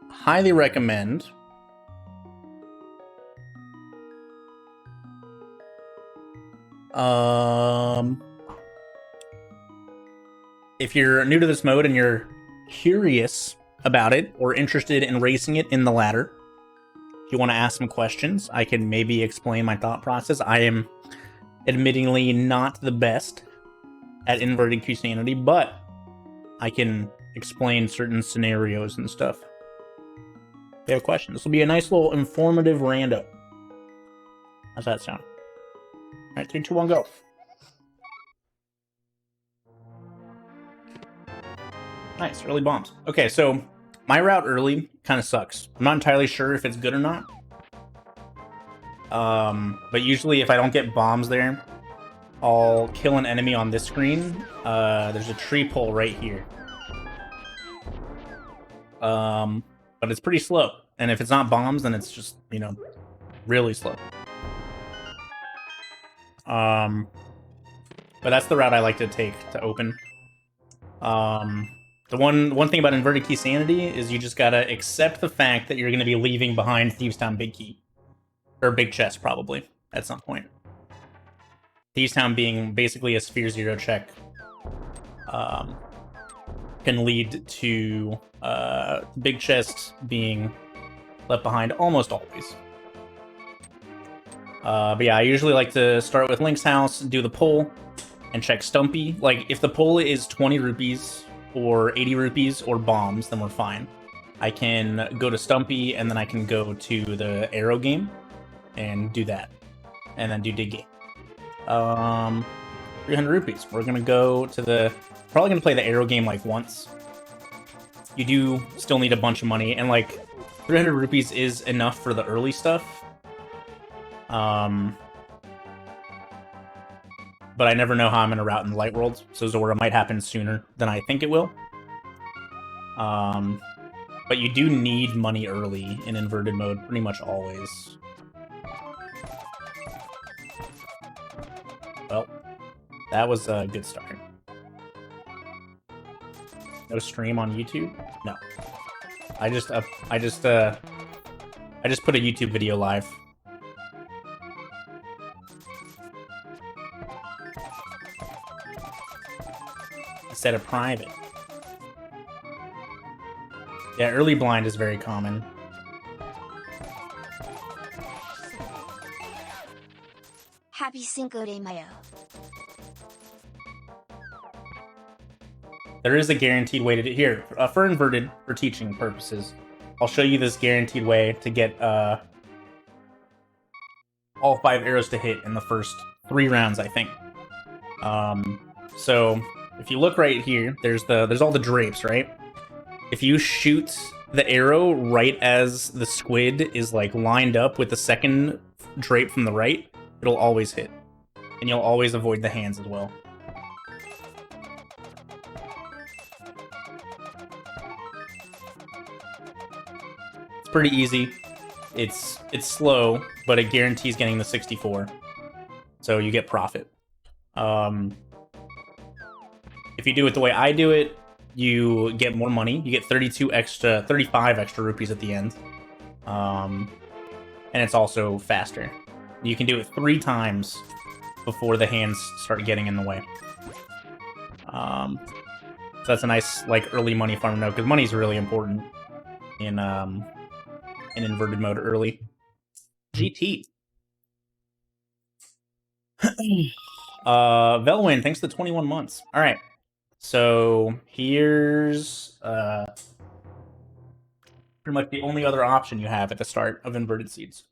highly recommend if you're new to this mode and you're curious about it or interested in racing it in the ladder, if you want to ask some questions, I can maybe explain my thought process. I am admittingly not the best at Inverted Keysanity, but I can explain certain scenarios and stuff. If you have questions, this will be a nice little informative rando. How's that sound? All right, 3, 2, 1, go. Nice, early bombs. Okay, so my route early kind of sucks. I'm not entirely sure if it's good or not. But usually if I don't get bombs there, I'll kill an enemy on this screen. There's a tree pole right here. But it's pretty slow. And if it's not bombs, then it's just, you know, really slow. But that's the route I like to take to open. The one thing about Inverted Keysanity is you just gotta accept the fact that you're gonna be leaving behind Thieves Town Big Key. Or Big Chest, probably, at some point. Thieves Town being basically a Sphere 0 check can lead to Big Chest being left behind almost always. But yeah, I usually like to start with Link's house, do the pull, and check Stumpy. Like, if the pull is 20 rupees, or 80 rupees, or bombs, then we're fine. I can go to Stumpy, and then I can go to the arrow game, and do that. And then do Dig Game. 300 rupees. We're gonna go to the... Probably gonna play the arrow game, like, once. You do still need a bunch of money, and, like, 300 rupees is enough for the early stuff. But I never know how I'm going to route in the Light World, so Zora might happen sooner than I think it will. But you do need money early in inverted mode, pretty much always. Well, that was a good start. No stream on YouTube? No. I just put a YouTube video live. Instead of private. Yeah, early blind is very common. Happy Cinco de Mayo. There is a guaranteed way to do here for inverted, for teaching purposes. I'll show you this guaranteed way to get all 5 arrows to hit in the first 3 rounds, I think. So if you look right here, there's all the drapes, right? If you shoot the arrow right as the squid is like lined up with the second drape from the right, it'll always hit. And you'll always avoid the hands as well. It's pretty easy. It's slow, but it guarantees getting the 64. So you get profit. If you do it the way I do it, you get more money. You get 35 extra rupees at the end. And it's also faster. You can do it 3 times before the hands start getting in the way. So that's a nice, like, early money farm note, because money's really important in inverted mode early. GT. Velwin, thanks to 21 months. All right. So here's pretty much the only other option you have at the start of Inverted Seeds.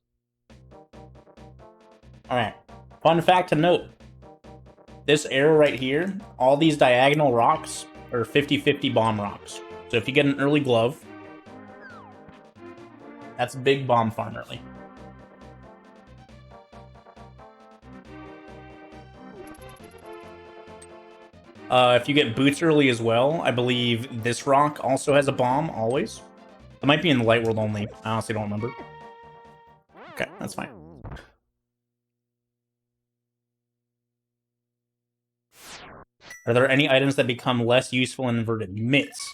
Alright, fun fact to note. This arrow right here, all these diagonal rocks are 50-50 bomb rocks. So if you get an early glove, that's a big bomb farm early. If you get boots early as well, I believe this rock also has a bomb, always. It might be in the Light World only. I honestly don't remember. Okay, that's fine. Are there any items that become less useful in inverted? Mitts.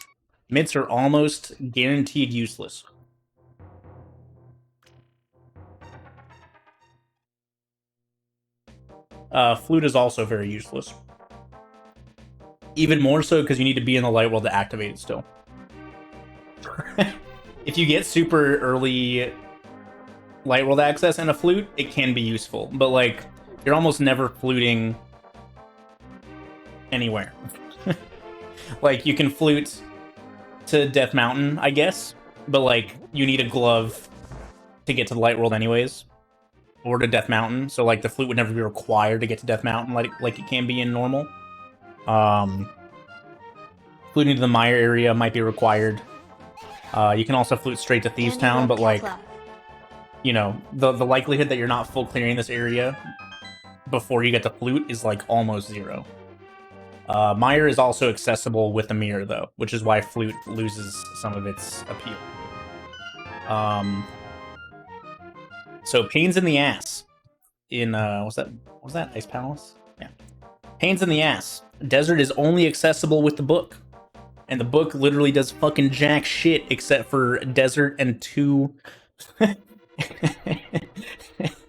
Mitts are almost guaranteed useless. Flute is also very useless. Even more so because you need to be in the light world to activate it still. If you get super early light world access and a flute, it can be useful. But, like, you're almost never fluting anywhere. Like, you can flute to Death Mountain, I guess. But, like, you need a glove to get to the light world anyways. Or to Death Mountain. So, like, the flute would never be required to get to Death Mountain like it can be in normal. Fluting to the Mire area might be required. You can also flute straight to Thieves Town, but, like, you know, the likelihood that you're not full clearing this area before you get the flute is, like, almost zero. Mire is also accessible with the mirror, though, which is why flute loses some of its appeal. So, pains in the ass. In, what was that? Ice Palace? Yeah. Pains in the ass. Desert is only accessible with the book. And the book literally does fucking jack shit except for desert and two...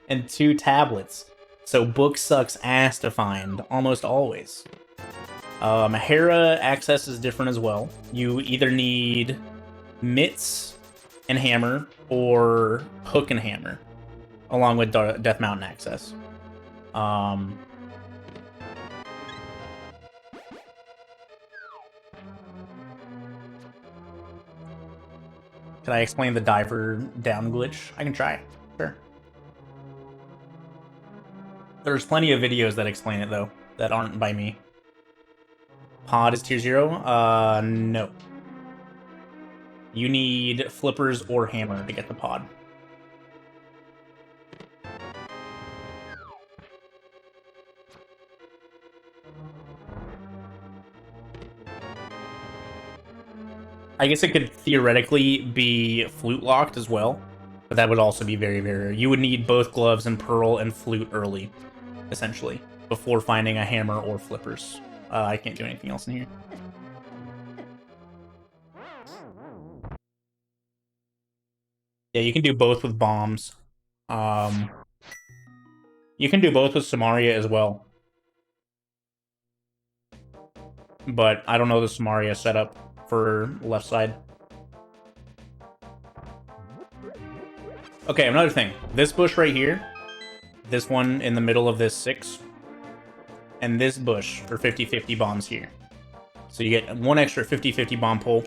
and 2 tablets. So book sucks ass to find, almost always. Hera access is different as well. You either need mitts and hammer, or hook and hammer, along with Death Mountain access. Can I explain the diver down glitch? I can try. Sure. There's plenty of videos that explain it, though, that aren't by me. Pod is tier 0? No. You need flippers or hammer to get the pod. I guess it could theoretically be flute locked as well, but that would also be very, very rare. You would need both gloves and pearl and flute early, essentially, before finding a hammer or flippers. I can't do anything else in here. Yeah, you can do both with bombs. You can do both with Samaria as well. But I don't know the Samaria setup for left side. Okay, another thing. This bush right here, this one in the middle of this 6, and this bush for 50-50 bombs here. So you get one extra 50-50 bomb pull.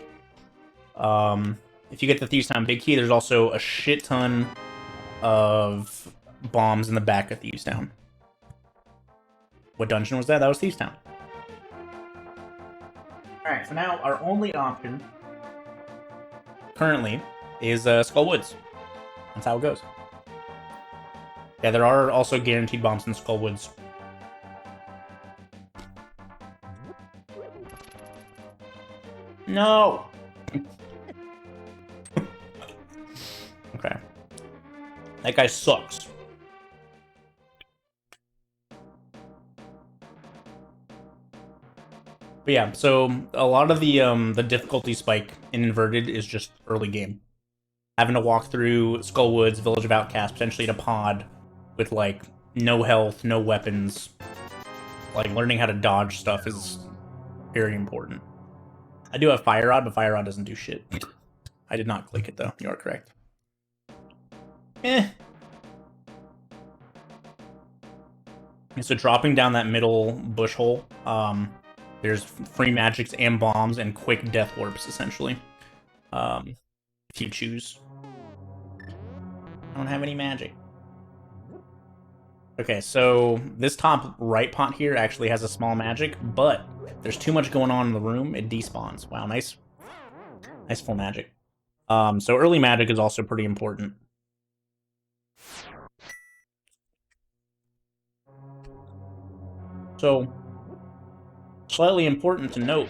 If you get the Thieves Town Big Key, there's also a shit ton of bombs in the back of Thieves Town. What dungeon was that? That was Thieves Town. Alright, so now our only option currently is Skull Woods. That's how it goes. Yeah, there are also guaranteed bombs in Skull Woods. No! Okay. That guy sucks. But yeah, so a lot of the difficulty spike in Inverted is just early game. Having to walk through Skull Woods, Village of Outcasts, potentially in a pod with, like, no health, no weapons. Like, learning how to dodge stuff is very important. I do have Fire Rod, but Fire Rod doesn't do shit. I did not click it, though. You are correct. So dropping down that middle bush hole, there's free magics and bombs and quick death warps, essentially. If you choose. I don't have any magic. Okay, so this top right pot here actually has a small magic, but there's too much going on in the room, it despawns. Wow, nice full magic. So early magic is also pretty important. So, slightly important to note.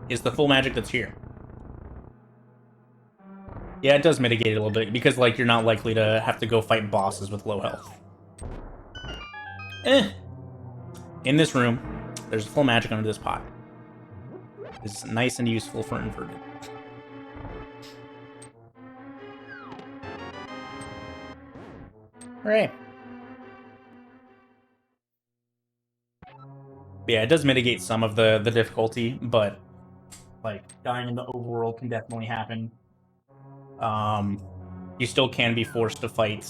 Is the full magic that's here. Yeah, it does mitigate it a little bit, because, like, you're not likely to have to go fight bosses with low health. In this room, there's full magic under this pot. It's nice and useful for inverted. Alright. Yeah, it does mitigate some of the difficulty, but, like, dying in the overworld can definitely happen. You still can be forced to fight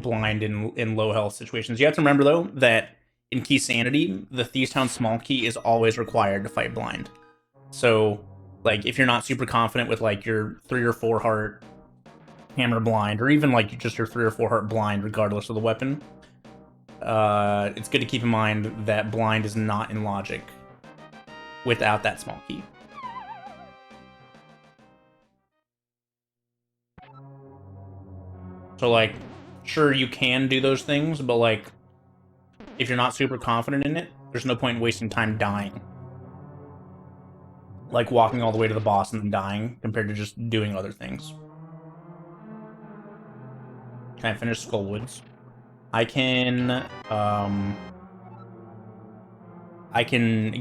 blind in low health situations. You have to remember, though, that in Keysanity, the Thieves Town small key is always required to fight blind. So, like, if you're not super confident with, like, your 3 or 4 heart hammer blind, or even, like, just your 3 or 4 heart blind, regardless of the weapon, it's good to keep in mind that blind is not in logic without that small key. So, like, sure, you can do those things, but, like, if you're not super confident in it, there's no point in wasting time dying. Like, walking all the way to the boss and then dying, compared to just doing other things. Can I finish Skullwoods? I can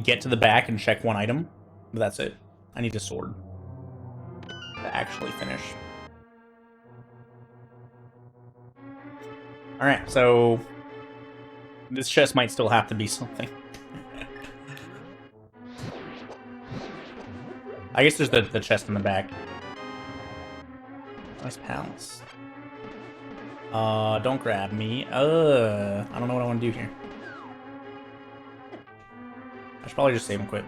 get to the back and check one item, but that's it. I need a sword to actually finish. Alright, so this chest might still have to be something. I guess there's the chest in the back. Nice palace. Don't grab me. I don't know what I want to do here. I should probably just save and quit.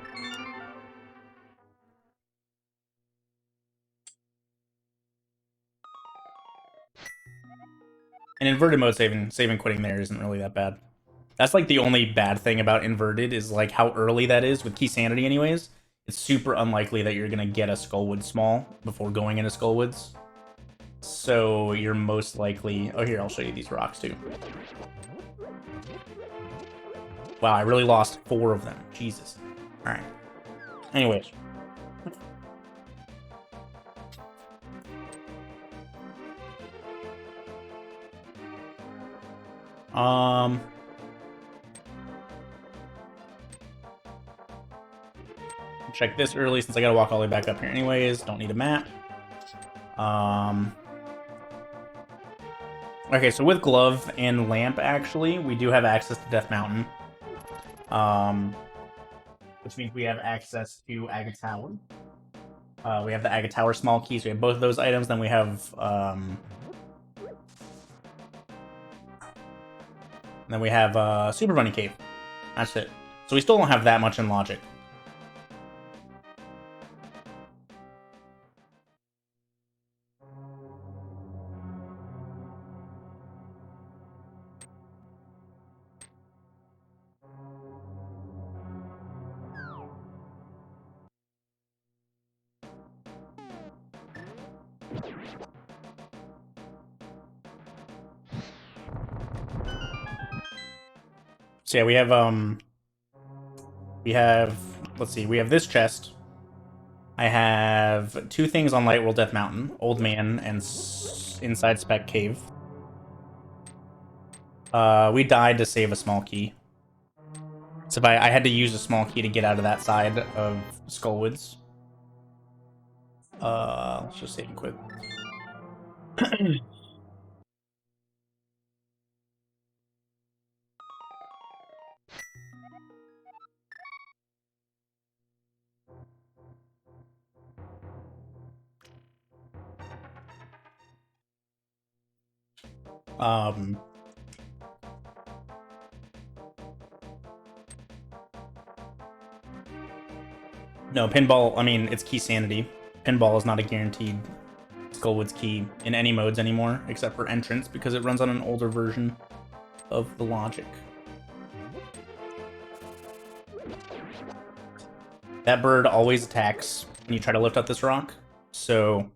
In inverted mode, saving quitting there isn't really that bad. That's like the only bad thing about inverted is like how early that is with Keysanity anyways. It's super unlikely that you're gonna get a Skullwood small before going into Skullwoods. So you're most likely... Oh, here, I'll show you these rocks too. Wow, I really lost 4 of them. Jesus. Alright. Anyways. Check this early since I gotta walk all the way back up here anyways. Don't need a map. Okay, so with Glove and Lamp, actually, we do have access to Death Mountain. Which means we have access to Aga Tower. We have the Aga Tower small keys. We have both of those items. Then we have Super Bunny Cave. That's it. So we still don't have that much in logic. So yeah, we have, let's see, we have this chest. I have 2 things on Light World Death Mountain, Old Man and Inside Spec Cave. We died to save a small key. So I had to use a small key to get out of that side of Skullwoods. Let's just save and quit. No, pinball, I mean, it's Keysanity. Pinball is not a guaranteed Skullwoods key in any modes anymore, except for Entrance, because it runs on an older version of the logic. That bird always attacks when you try to lift up this rock, so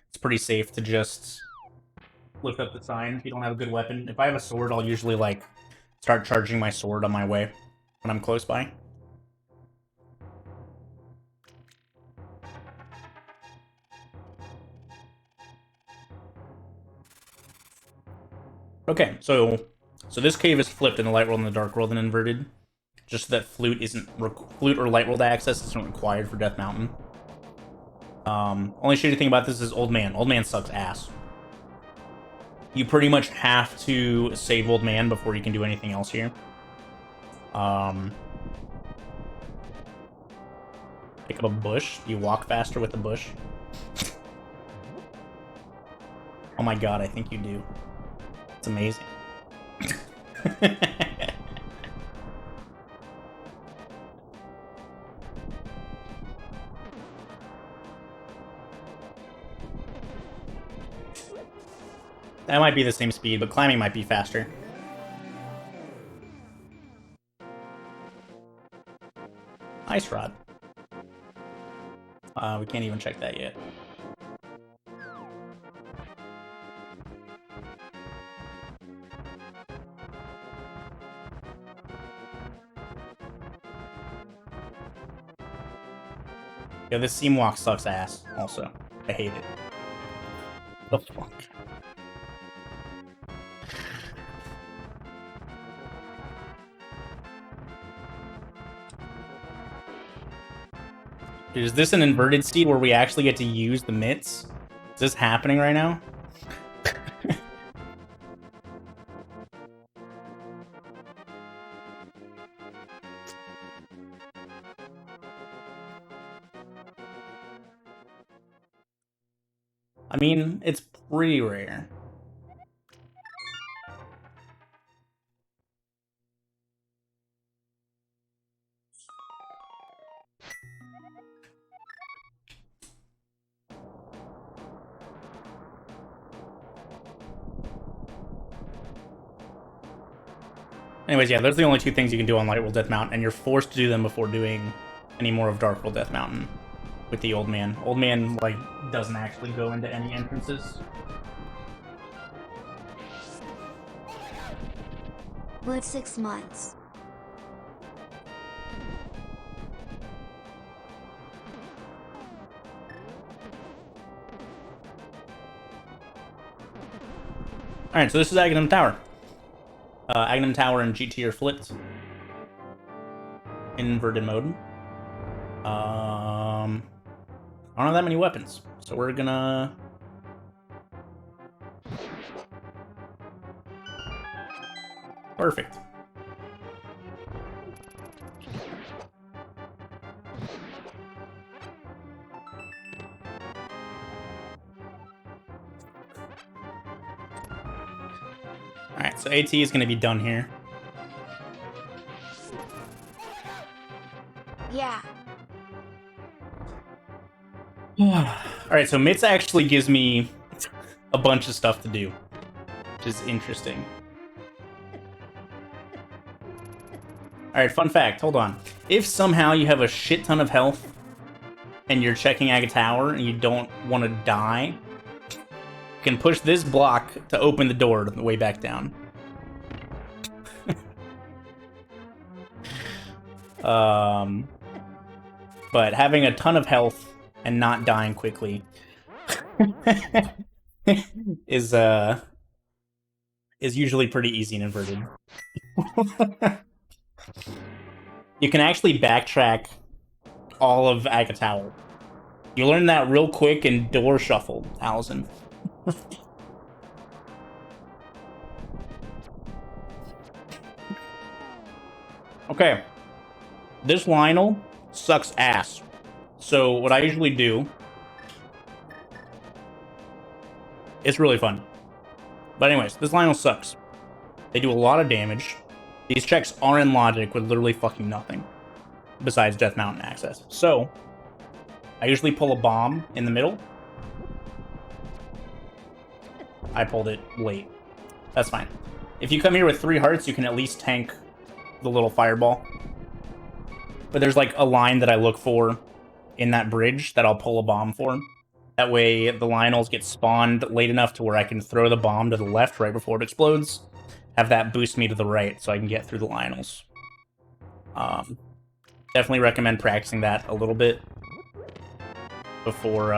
it's pretty safe to just lift up the sign if you don't have a good weapon. If I have a sword, I'll usually, like, start charging my sword on my way when I'm close by. Okay, so this cave is flipped in the light world and the dark world and inverted, just so that flute or light world access isn't required for Death Mountain. Only shitty thing about this is Old Man. Old Man sucks ass. You pretty much have to save Old Man before you can do anything else here. Pick up a bush. You walk faster with a bush. Oh my god, I think you do. It's amazing. That might be the same speed, but climbing might be faster. Ice Rod. We can't even check that yet. Yeah, this seam walk sucks ass, also. I hate it. The fuck? Dude, is this an inverted seed where we actually get to use the mitts? Is this happening right now? I mean, it's pretty rare. Anyways, yeah, those are the only two things you can do on Light World Death Mountain, and you're forced to do them before doing any more of Dark World Death Mountain with the Old Man. Old Man, like, doesn't actually go into any entrances. Wood 6 months. Alright, so this is Aghanim Tower. Aghanim Tower and GT are flipped. Inverted mode. I don't have that many weapons, so we're gonna... Perfect. Alright, so AT is gonna be done here. Yeah. Alright, so Mitts actually gives me a bunch of stuff to do, which is interesting. Alright, fun fact, hold on. If somehow you have a shit ton of health and you're checking Aga Tower and you don't want to die, you can push this block to open the door the way back down. But having a ton of health and not dying quickly is usually pretty easy and inverted. You can actually backtrack all of Aga Tower. You learn that real quick in Door Shuffle, Allison. Okay. This Lionel sucks ass. So what I usually do... It's really fun. But anyways, this Lionel sucks. They do a lot of damage. These checks are in logic with literally fucking nothing. Besides Death Mountain access. So, I usually pull a bomb in the middle. I pulled it late. That's fine. If you come here with 3 hearts, you can at least tank the little fireball. But there's like a line that I look for in that bridge that I'll pull a bomb for. That way the Lionels get spawned late enough to where I can throw the bomb to the left right before it explodes. Have that boost me to the right so I can get through the Lionels. Definitely recommend practicing that a little bit before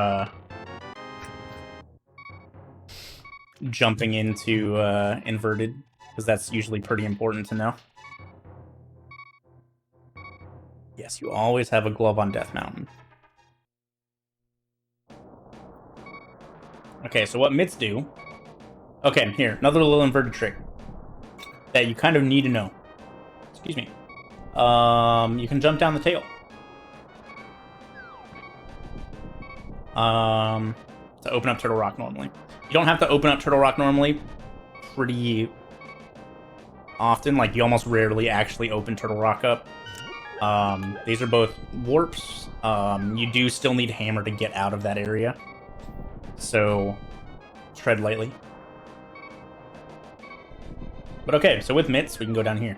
jumping into inverted, because that's usually pretty important to know. Yes, you always have a glove on Death Mountain. Okay, so what mitts do... Okay, here, another little inverted trick that you kind of need to know. Excuse me. You can jump down the tail. To open up Turtle Rock normally. You don't have to open up Turtle Rock normally pretty often. Like, you almost rarely actually open Turtle Rock up. These are both warps. You do still need Hammer to get out of that area. So, tread lightly. But okay, so with mitts, we can go down here.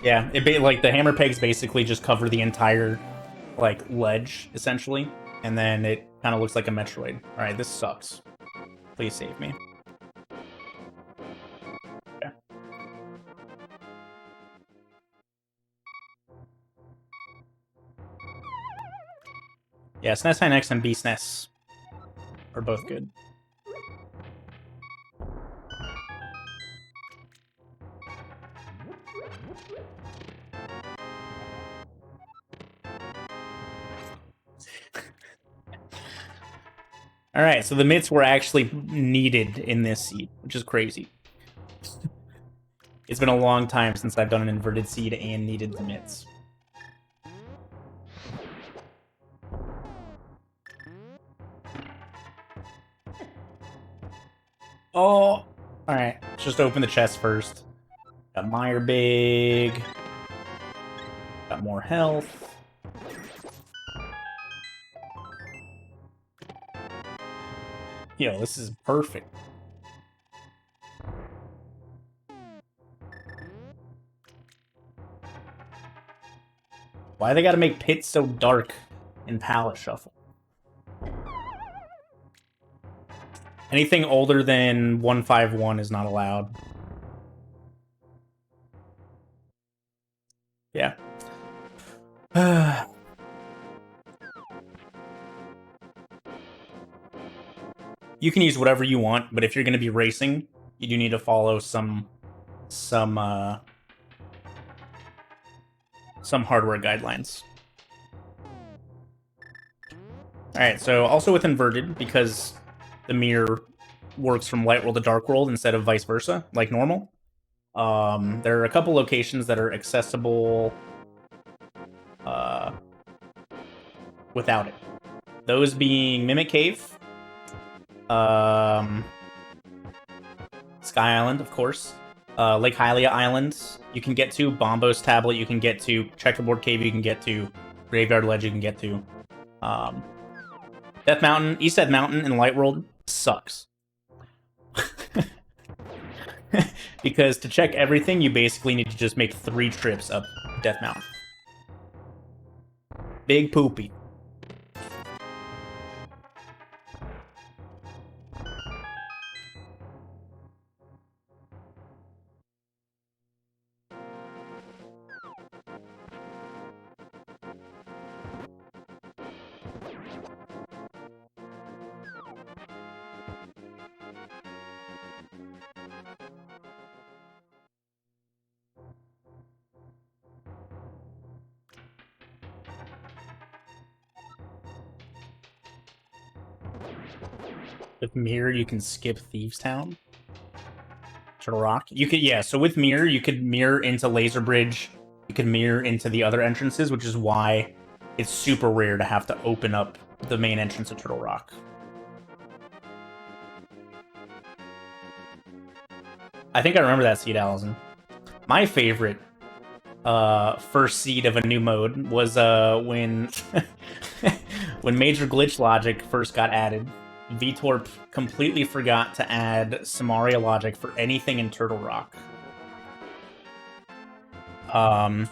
Yeah, like the hammer pegs basically just cover the entire like ledge essentially, and then it kind of looks like a Metroid. All right, this sucks. Please save me. Okay. Yeah, SNES High Next and B SNES are both good. All right, so the mitts were actually needed in this seed, which is crazy. It's been a long time since I've done an inverted seed and needed the mitts. Oh, all right. Let's just open the chest first. Got Meyer Big. Got more health. Yo, this is perfect. Why they gotta make pits so dark in Palette Shuffle? Anything older than 151 is not allowed. Yeah. You can use whatever you want, but if you're going to be racing, you do need to follow some hardware guidelines. All right, so also with inverted, because the mirror works from light world to dark world instead of vice versa, like normal. There are a couple locations that are accessible without it. Those being Mimic Cave, Sky Island, of course, Lake Hylia Island, you can get to, Bombo's Tablet, you can get to, Checkerboard Cave, you can get to, Graveyard Ledge, you can get to. Death Mountain, Easthead Mountain in Light World sucks. Because to check everything, you basically need to just make 3 trips up Death Mountain. Big poopy. With Mirror, you can skip Thieves Town. Turtle Rock. You could, yeah, so with Mirror, you could mirror into Laser Bridge. You could mirror into the other entrances, which is why it's super rare to have to open up the main entrance of Turtle Rock. I think I remember that seed, Allison. My favorite first seed of a new mode was when when Major Glitch Logic first got added. VTorp completely forgot to add Samaria logic for anything in Turtle Rock. And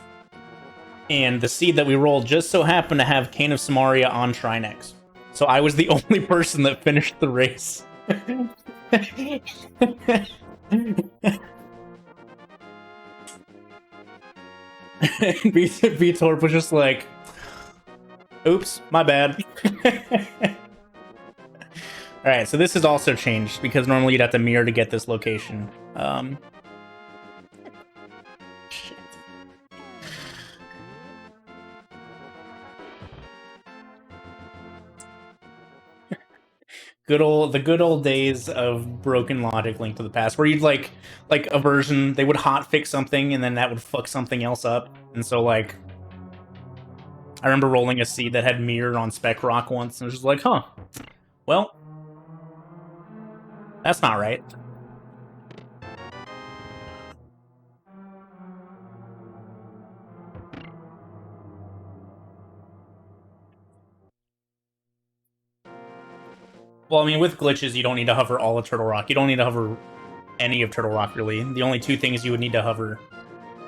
the seed that we rolled just so happened to have Cane of Samaria on Trinex. So I was the only person that finished the race. VTorp was just like, Oops, my bad. Alright, so this has also changed, because normally you'd have to mirror to get this location. Shit. The good old days of broken logic Link to the Past, where you'd like a version, they would hot fix something and then that would fuck something else up. And so like I remember rolling a seed that had mirror on Spec Rock once, and it was just like, huh, well, that's not right. Well, I mean, with glitches, you don't need to hover all of Turtle Rock. You don't need to hover any of Turtle Rock, really. The only two things you would need to hover,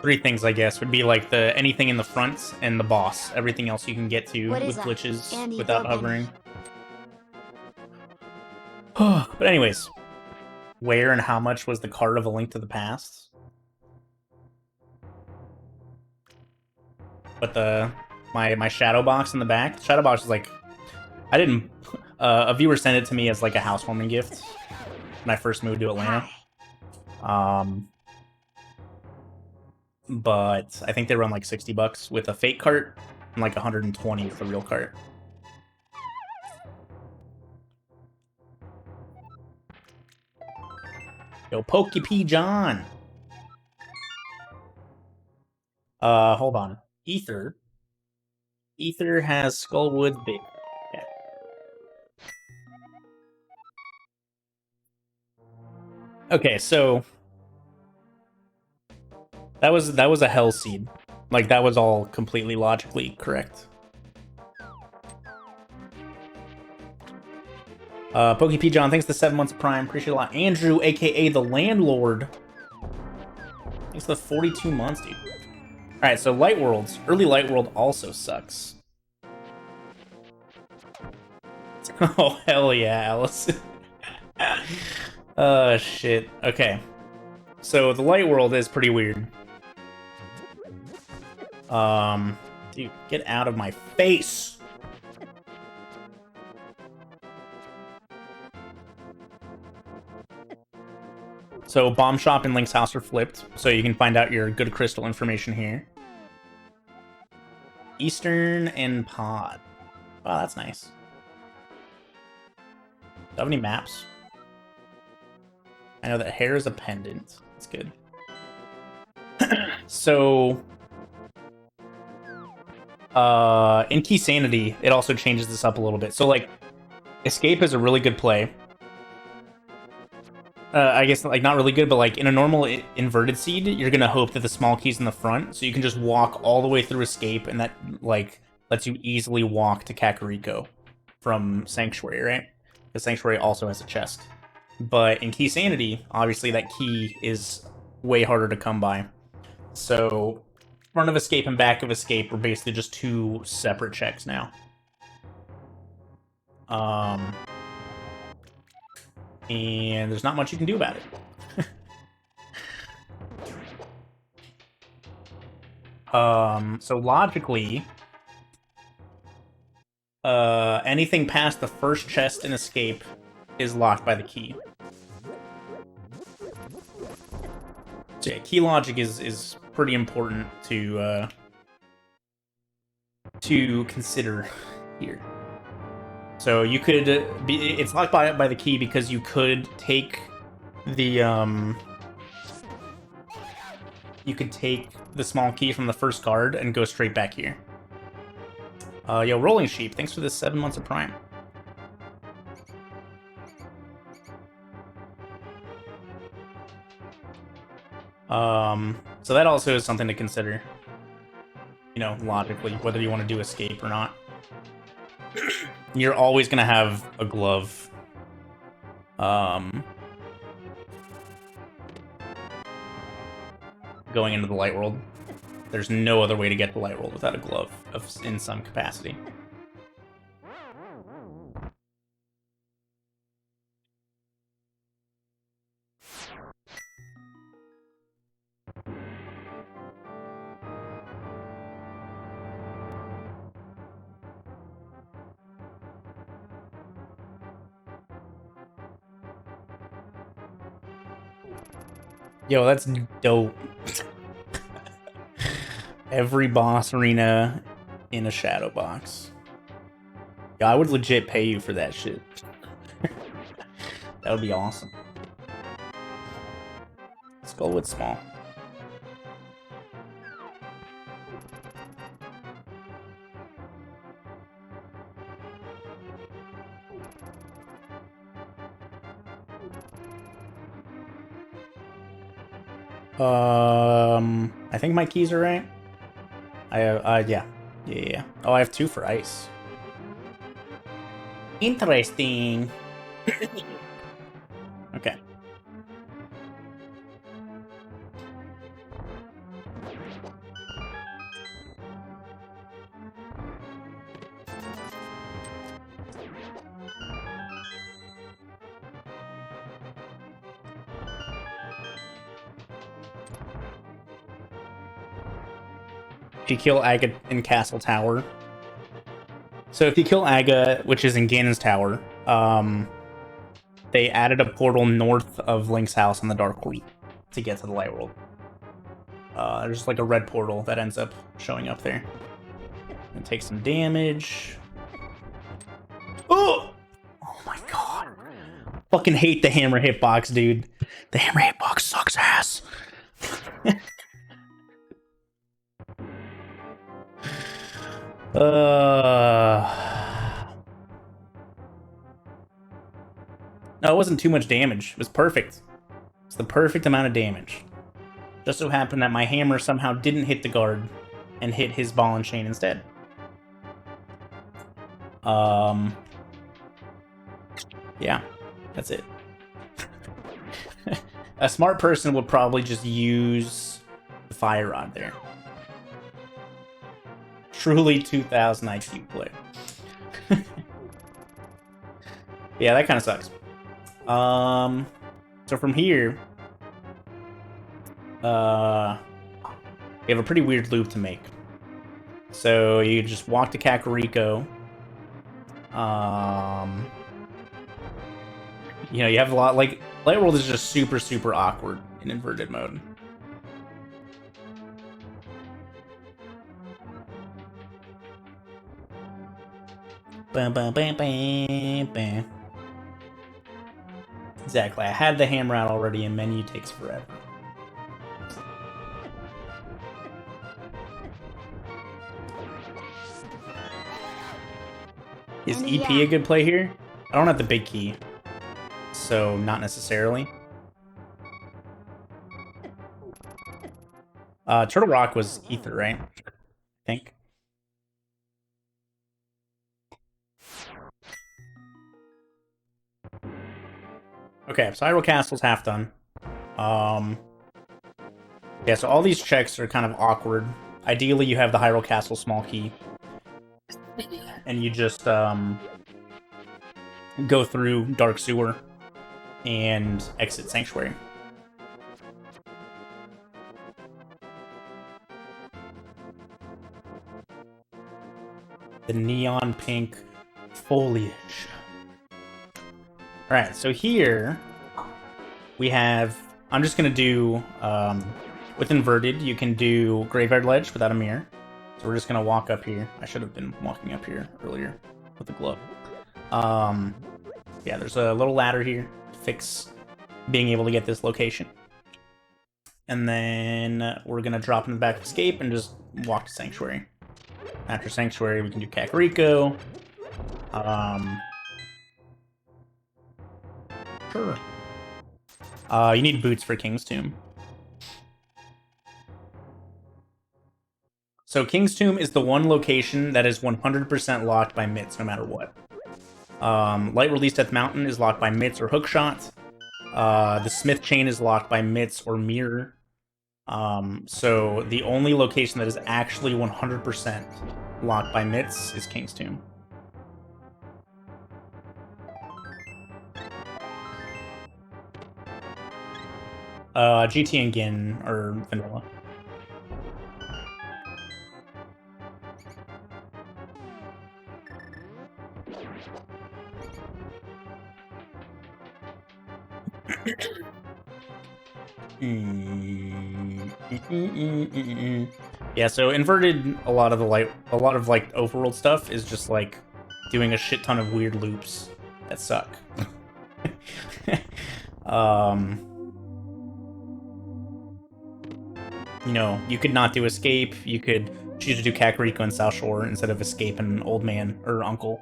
three things, I guess, would be like the anything in the front and the boss. Everything else you can get to with glitches Andy, without go, hovering. But anyways, where and how much was the card of A Link to the Past? But my shadow box in the back, the shadow box is like, I didn't. A viewer sent it to me as like a housewarming gift when I first moved to Atlanta. But I think they run like $60 with a fake cart and like 120 with the real cart. Yo, Pokey P. John. Hold on. Ether. Ether has Skullwood Big. Okay. Okay, so that was a hell seed. Like that was all completely logically correct. Pokey P. John, thanks for the 7 months of Prime. Appreciate it a lot. Andrew, aka the Landlord. Thanks for the 42 months, dude. Alright, so Light Worlds. Early Light World also sucks. Oh, hell yeah, Alice. Shit. Okay. So the Light World is pretty weird. Dude, get out of my face! So Bomb Shop and Link's house are flipped, so you can find out your good crystal information here. Eastern and Pod. Wow, that's nice. Do I have any maps? I know that hair is a pendant. That's good. So in Keysanity, it also changes this up a little bit. So like Escape is a really good play. I guess like not really good, but like in a normal inverted seed, you're gonna hope that the small key's in the front, so you can just walk all the way through Escape, and that like lets you easily walk to Kakariko from Sanctuary, right? Because Sanctuary also has a chest. But in Keysanity, obviously that key is way harder to come by. So front of Escape and back of Escape are basically just two separate checks now. And there's not much you can do about it. So logically, anything past the first chest in Escape is locked by the key. So yeah, key logic is pretty important to consider here. So you could it's locked by the key because you could take the small key from the first card and go straight back here. Yo, Rolling Sheep, thanks for the 7 months of Prime. So that also is something to consider. You know, logically, whether you want to do Escape or not. You're always gonna have a glove. Going into the Light World. There's no other way to get to the Light World without a glove in some capacity. Yo, that's dope. Every boss arena in a shadow box. Yeah, I would legit pay you for that shit. That would be awesome. Skullwood small. I think my keys are right. I have, yeah. Oh, I have 2 for ice. Interesting. Okay. If you kill Aga in Castle Tower. So if you kill Aga, which is in Ganon's Tower, they added a portal north of Link's house in the Dark World to get to the Light World. There's like a red portal that ends up showing up there. And take some damage. Oh! Oh my god. Fucking hate the hammer hitbox, dude. The hammer hitbox sucks ass. No, it wasn't too much damage. It was perfect. It's the perfect amount of damage. Just so happened that my hammer somehow didn't hit the guard and hit his ball and chain instead. Yeah, that's it. A smart person would probably just use the fire rod there. Truly 2000 IQ play. Yeah, that kind of sucks. So from here, we have a pretty weird loop to make. So you just walk to Kakariko. You know, you have a lot, like, Light World is just super, super awkward in inverted mode. Bam, bam, bam, bam, bam. Exactly, I had the hammer out already, and menu takes forever. Is EP a good play here? I don't have the big key, so not necessarily. Turtle Rock was Ether, right? I think. Okay, so Hyrule Castle's half done. Yeah, so all these checks are kind of awkward. Ideally, you have the Hyrule Castle small key. And you just, go through Dark Sewer and exit Sanctuary. The neon pink foliage. Alright, so here we have... I'm just going to do... with Inverted, you can do Graveyard Ledge without a mirror. So we're just going to walk up here. I should have been walking up here earlier with the glove. Yeah, there's a little ladder here to fix being able to get this location. And then we're going to drop in the back of Escape and just walk to Sanctuary. After Sanctuary, we can do Kakariko. Sure. You need boots for King's Tomb. So King's Tomb is the one location that is 100% locked by Mitts no matter what. Light Release Death Mountain is locked by Mitts or Hookshot. The Smith Chain is locked by Mitts or Mirror. So the only location that is actually 100% locked by Mitts is King's Tomb. GT and Gin are vanilla. Yeah, so inverted, a lot of like overworld stuff is just like doing a shit ton of weird loops that suck. You know, you could not do escape. You could choose to do Kakariko and South Shore instead of escape and old man or uncle.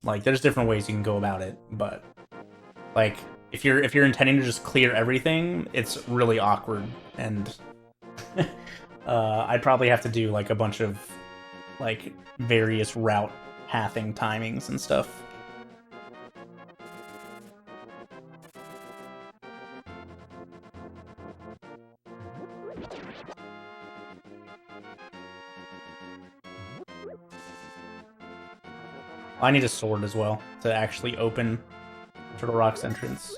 Like there's different ways you can go about it, but like if you're intending to just clear everything, it's really awkward, and I'd probably have to do like a bunch of like various route pathing timings and stuff. I need a sword as well to actually open Turtle Rock's entrance.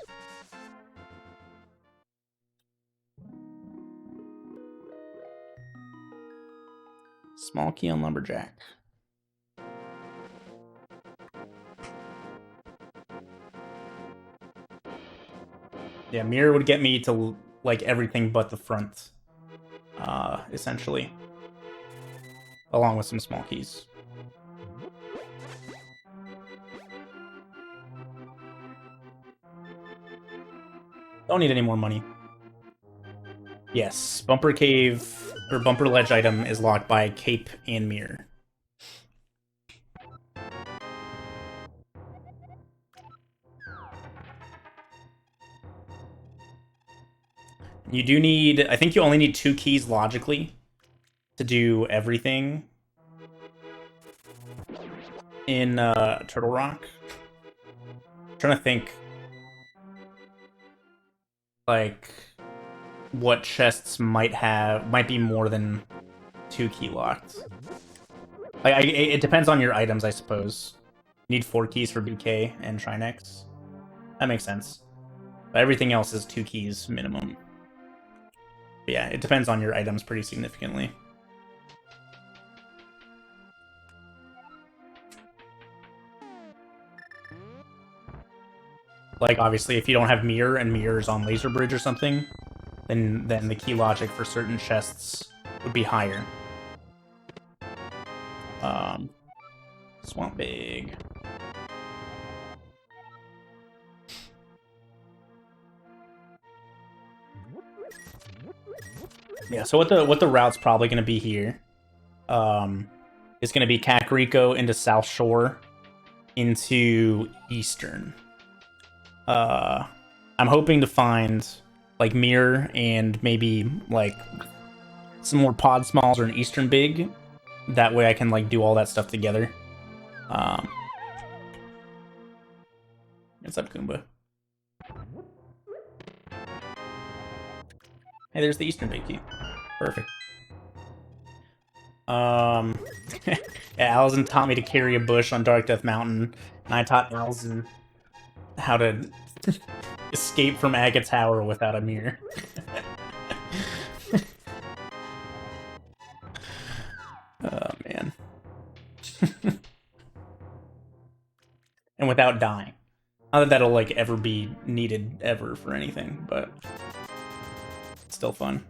Small key on Lumberjack. Yeah, mirror would get me to like everything but the front, essentially, along with some small keys. Don't need any more money. Yes, Bumper Cave or Bumper Ledge item is locked by Cape and Mirror. You do need, I think you only need 2 keys logically to do everything in Turtle Rock. I'm trying to think like what chests might be more than 2 key locked. Like it depends on your items, I suppose. You need 4 keys for BK and Trinex. That makes sense. But everything else is 2 keys minimum. But yeah, it depends on your items pretty significantly. Like, obviously, if you don't have Mirror and Mirror's on Laser Bridge or something, then the key logic for certain chests would be higher. Swamp Big. Yeah, so what the route's probably going to be here is going to be Kakariko into South Shore into Eastern. I'm hoping to find like Mirror and maybe like some more pod smalls or an Eastern Big. That way I can like do all that stuff together. What's up, Goomba? Hey, there's the Eastern Big key. Perfect. Yeah, Allison taught me to carry a bush on Dark Death Mountain, and I taught Allison how to escape from Aga Tower without a mirror. Oh, man. And without dying. Not that that'll, like, ever be needed ever for anything, but it's still fun.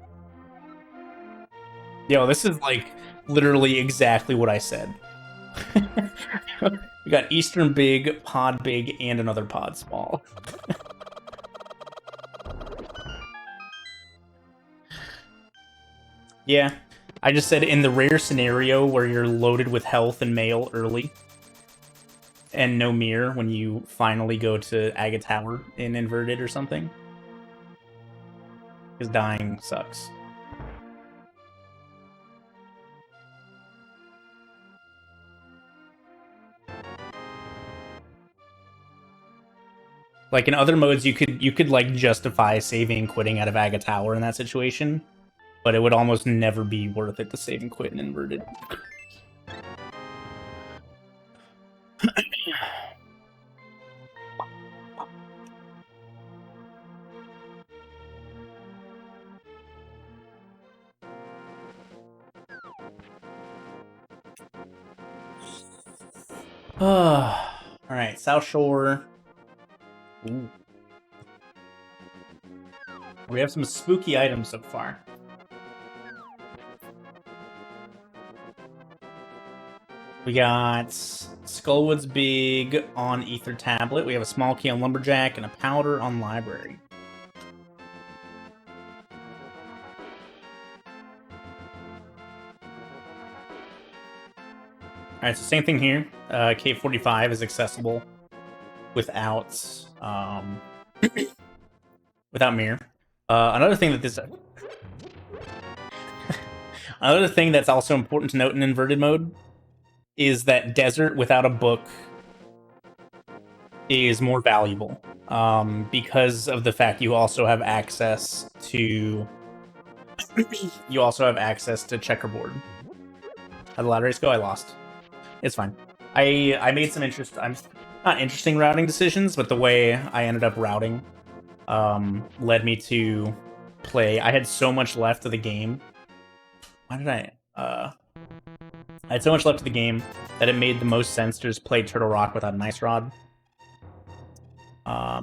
Yo, this is, like, literally exactly what I said. We got Eastern Big, Pod Big, and another Pod Small. Yeah, I just said in the rare scenario where you're loaded with health and mail early, and no mirror when you finally go to Aga Tower in Inverted or something, because dying sucks. Like in other modes, you could like justify saving and quitting out of Aga Tower in that situation, but it would almost never be worth it to save and quit in Inverted. Alright, South Shore. Ooh. We have some spooky items so far. We got Skullwood's Big on Ether Tablet. We have a small key on Lumberjack and a powder on Library. Alright, so same thing here. K45 is accessible without without mirror. Another thing that's also important to note in inverted mode is that desert without a book is more valuable because of the fact you also have access to checkerboard. How'd the ladder race go? I lost. It's fine. I made some not interesting routing decisions, but the way I ended up routing led me to play. I had so much left of the game. Why did I had so much left of the game that it made the most sense to just play Turtle Rock without an Ice Rod. I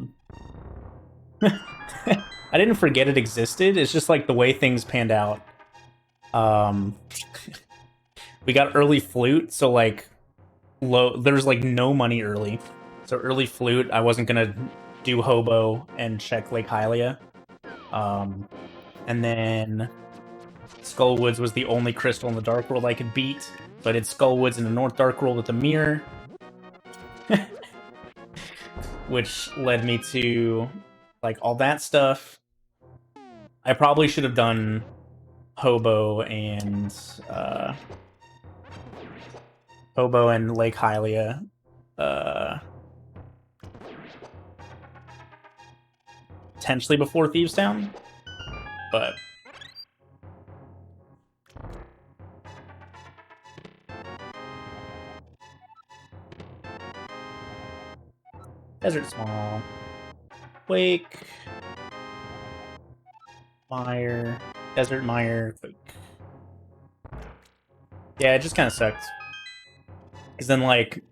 didn't forget it existed. It's just like the way things panned out. We got early flute, so like there's like no money early. So early flute, I wasn't gonna do hobo and check Lake Hylia. And then Skullwoods was the only crystal in the Dark World I could beat. So I did Skullwoods in the North Dark World with a mirror. Which led me to like all that stuff. I probably should have done hobo and Lake Hylia. Potentially before Thieves Town, but Desert Small, Quake, Mire, Desert Mire, Quake. Yeah, it just kind of sucked. Because then, like,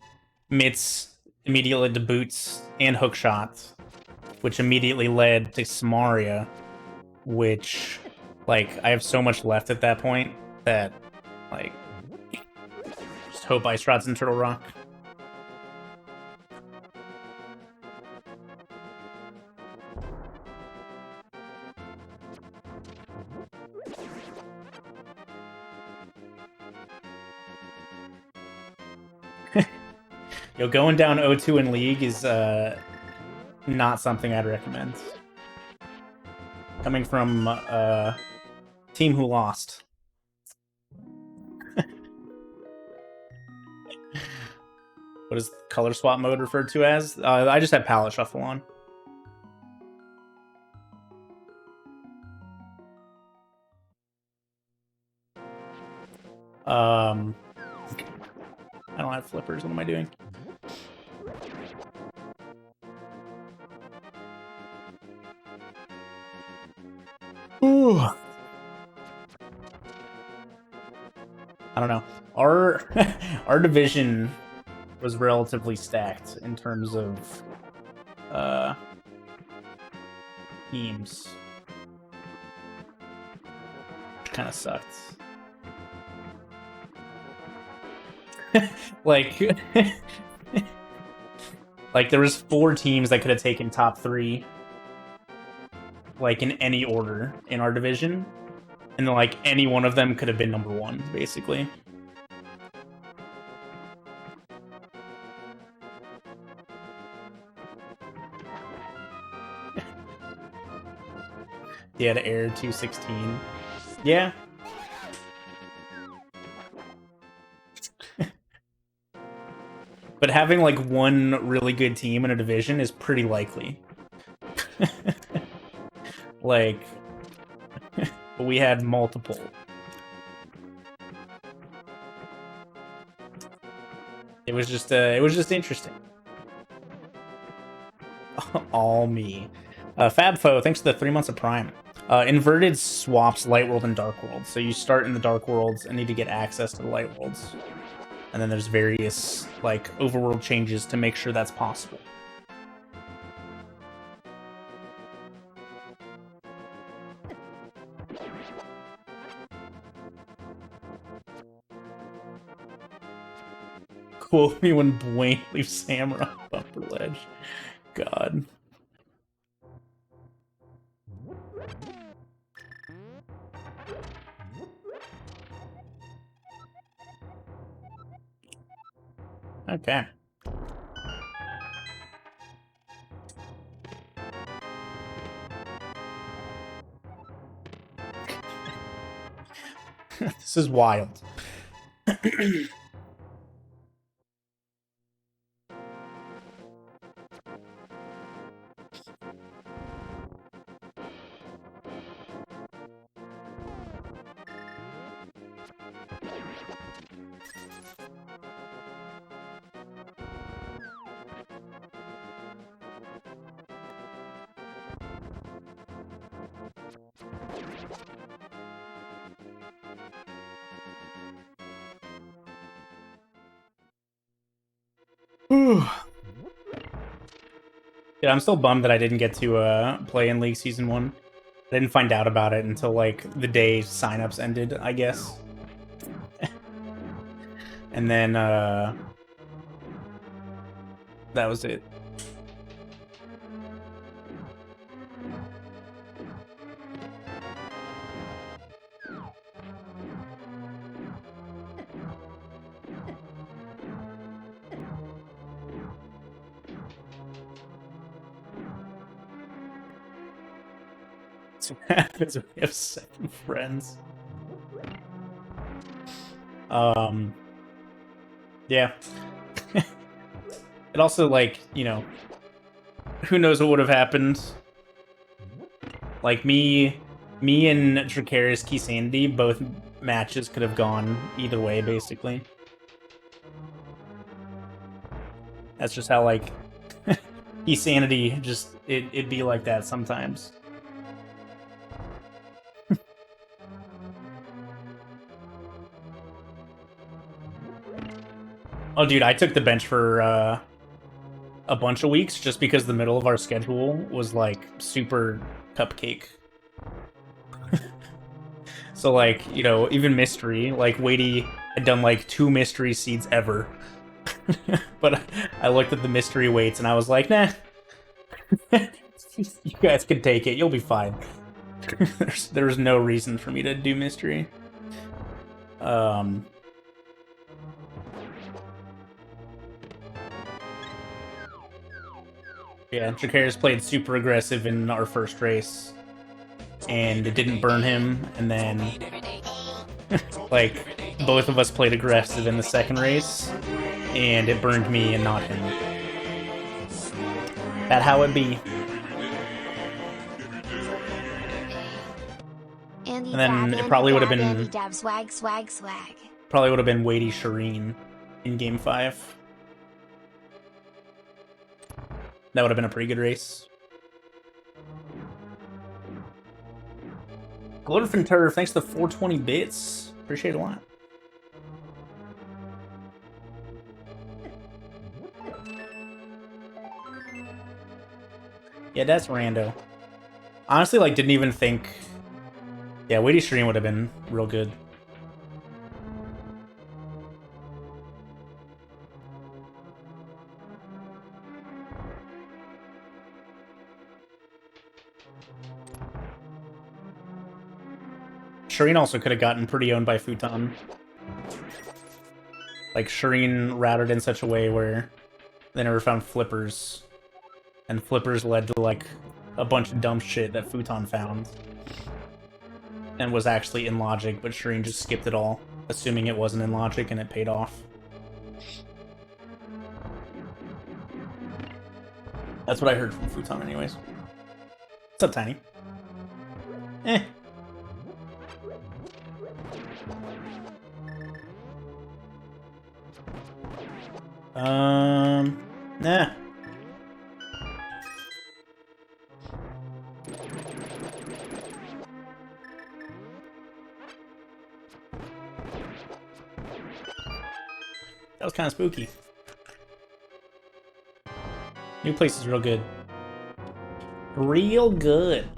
Mitts immediately led to Boots and Hookshot, which immediately led to Samaria, which, like, I have so much left at that point that, like, just hope Ice Rod's in Turtle Rock. Yo, going down 0-2 in League is not something I'd recommend. Coming from a team who lost. What is color swap mode referred to as? I just have palette shuffle on. I don't have flippers. What am I doing? Ooh. I don't know. Our division was relatively stacked in terms of teams. Kind of sucked. like there was 4 teams that could have taken top 3, like in any order in our division, and then like any one of them could have been number 1, basically. Yeah, to air 216. Yeah. But having like one really good team in a division is pretty likely. Like, we had multiple. It was just interesting. All me. Fabfo, thanks for the 3 months of Prime. Inverted swaps Light World and Dark World. So you start in the Dark Worlds and need to get access to the Light Worlds. And then there's various, like, overworld changes to make sure that's possible. Quote me when Blaine leaves Samurai on bumper ledge. God. Okay. This is wild. Yeah, I'm still bummed that I didn't get to play in League Season 1. I didn't find out about it until, like, the day signups ended, I guess. And then, that was it. Happens when we have 7 friends. Yeah. It also, like, you know, who knows what would have happened. Like, me and Dracarys Keysanity, both matches could have gone either way, basically. That's just how, like, Keysanity just, it'd be like that sometimes. Oh, dude, I took the bench for a bunch of weeks just because the middle of our schedule was, like, super cupcake. So, like, you know, even Mystery, like, Wadey had done, like, 2 Mystery seeds ever. But I looked at the Mystery weights and I was like, nah. You guys can take it. You'll be fine. There's no reason for me to do Mystery. Yeah, Dracarys played super aggressive in our first race, and it didn't burn him, and then, like, both of us played aggressive in the second race, and it burned me and not him. That how it be. And then it probably would have been... Swag, swag, swag. Probably would have been Wadey Shireen in Game 5. That would have been a pretty good race. Glutterfin Turf, thanks to 420 bits. Appreciate it a lot. Yeah, that's Rando. Honestly, like, didn't even think... Yeah, Wadey Shireen would have been real good. Shireen also could have gotten pretty owned by Futon. Like, Shireen routed in such a way where they never found flippers. And flippers led to, like, a bunch of dumb shit that Futon found. And was actually in logic, but Shireen just skipped it all, assuming it wasn't in logic, and it paid off. That's what I heard from Futon anyways. What's up, Tiny? Eh. Nah. That was kind of spooky. New place is real good. Real good.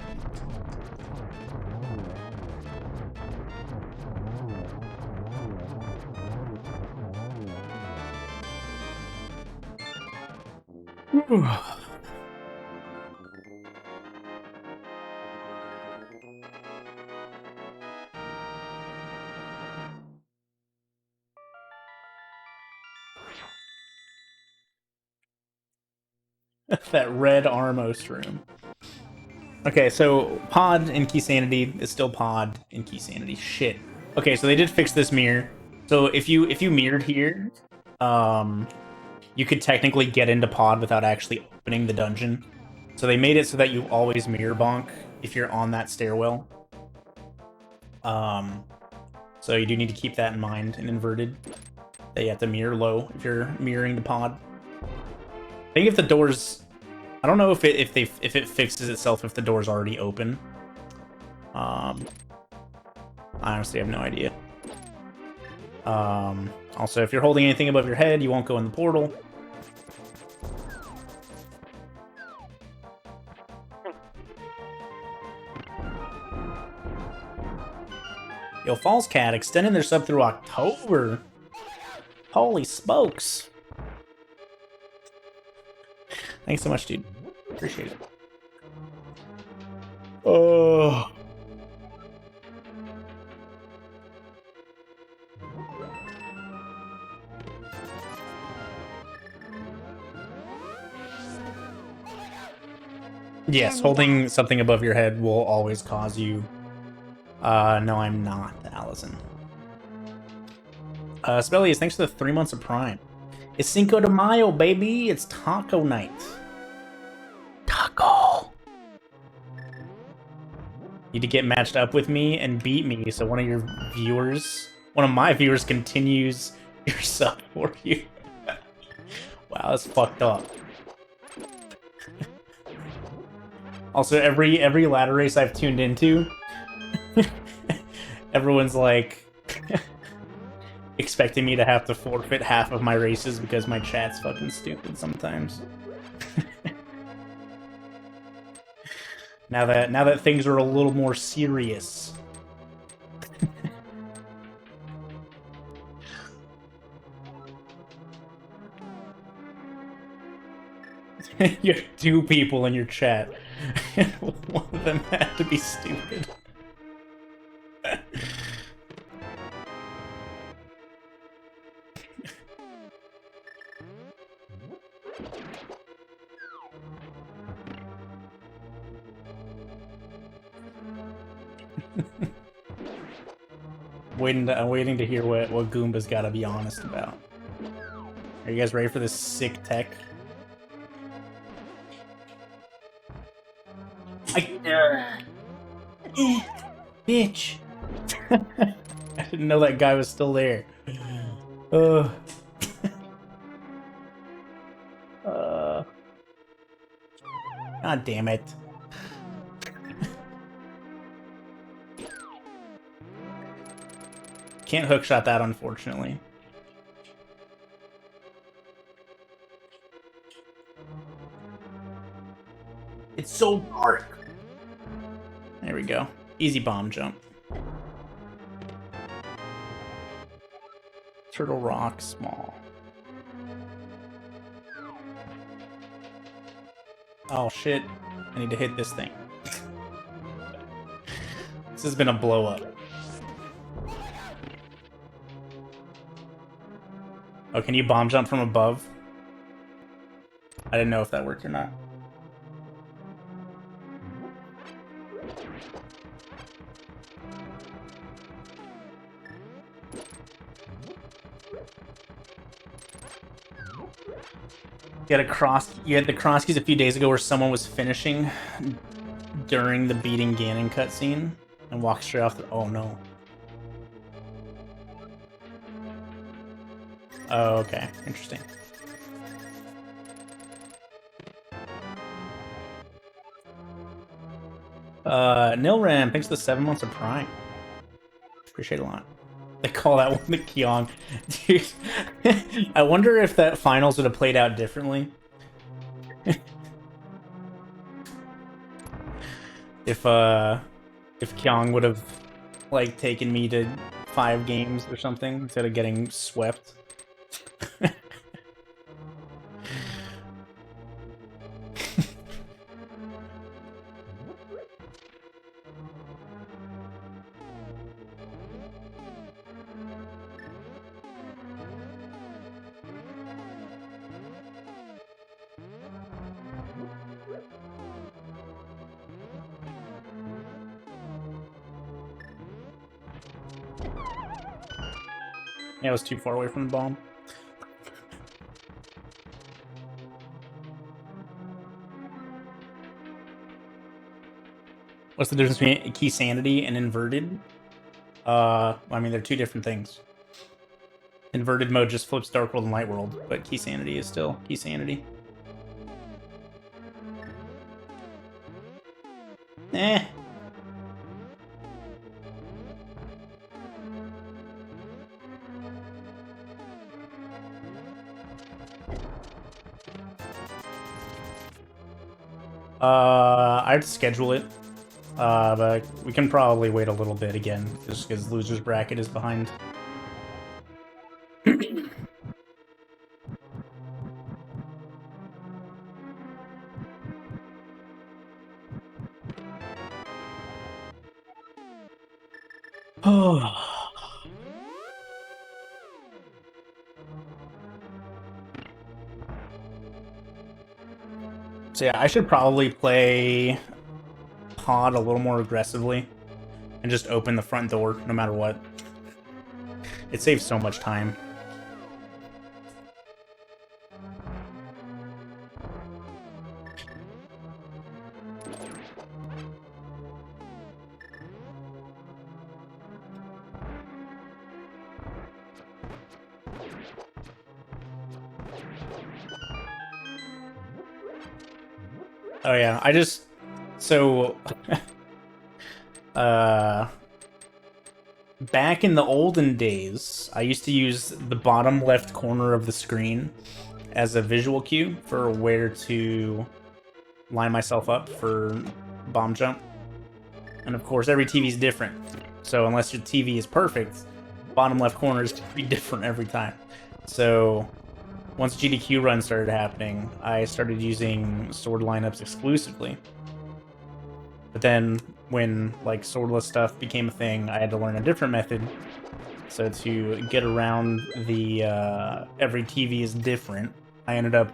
That red Armos room. Okay, so pod in Keysanity is still pod in Keysanity. Shit. Okay, so they did fix this mirror. So if you mirrored here, you could technically get into pod without actually opening the dungeon. So they made it so that you always mirror bonk if you're on that stairwell. So you do need to keep that in mind in Inverted. That you have to mirror low if you're mirroring the pod. I think if the doors, I don't know if it fixes itself if the door's already open. I honestly have no idea. Also, if you're holding anything above your head, you won't go in the portal. Yo, Falls Cat extending their sub through October. Holy smokes. Thanks so much, dude. Appreciate it. Oh. Yes, holding something above your head will always cause you... no, I'm not, Allison. Spellius, thanks for the 3 months of Prime. It's Cinco de Mayo, baby! It's taco night. Taco! Need to get matched up with me and beat me so one of my viewers continues your sub for you. Wow, that's fucked up. Also, every ladder race I've tuned into, everyone's like expecting me to have to forfeit half of my races because my chat's fucking stupid sometimes. now that things are a little more serious. You have 2 people in your chat. One of them had to be stupid. I'm waiting to hear what Goomba's got to be honest about. Are you guys ready for this sick tech? Bitch! I didn't know that guy was still there. God damn it. Can't hookshot that, unfortunately. It's so dark. There we go. Easy bomb jump. Turtle Rock, small. Oh shit. I need to hit this thing. This has been a blow up. Oh, can you bomb jump from above? I didn't know if that worked or not. You had the cross keys a few days ago where someone was finishing during the beating Ganon cutscene and walked straight off the... Oh no. Oh, okay. Interesting. Nilram, thanks for the 7 months of Prime. Appreciate it a lot. They call that one the Kyong. Dude, I wonder if that finals would have played out differently. If Kyong would have, like, taken me to 5 games or something instead of getting swept. Yeah, I was too far away from the bomb. What's the difference between Keysanity and Inverted? I mean, they're two different things. Inverted mode just flips Dark World and Light World, but Keysanity is still Keysanity. Eh. I have to schedule it. But we can probably wait a little bit again, just because loser's bracket is behind. Oh. So yeah, I should probably play pod a little more aggressively and just open the front door no matter what. It saves so much time. Oh yeah, I just so back in the olden days, I used to use the bottom left corner of the screen as a visual cue for where to line myself up for bomb jump. And of course, every TV is different. So unless your TV is perfect, bottom left corner is going to be different every time. So once GDQ runs started happening, I started using sword lineups exclusively. But then when like swordless stuff became a thing, I had to learn a different method. So to get around the every TV is different, I ended up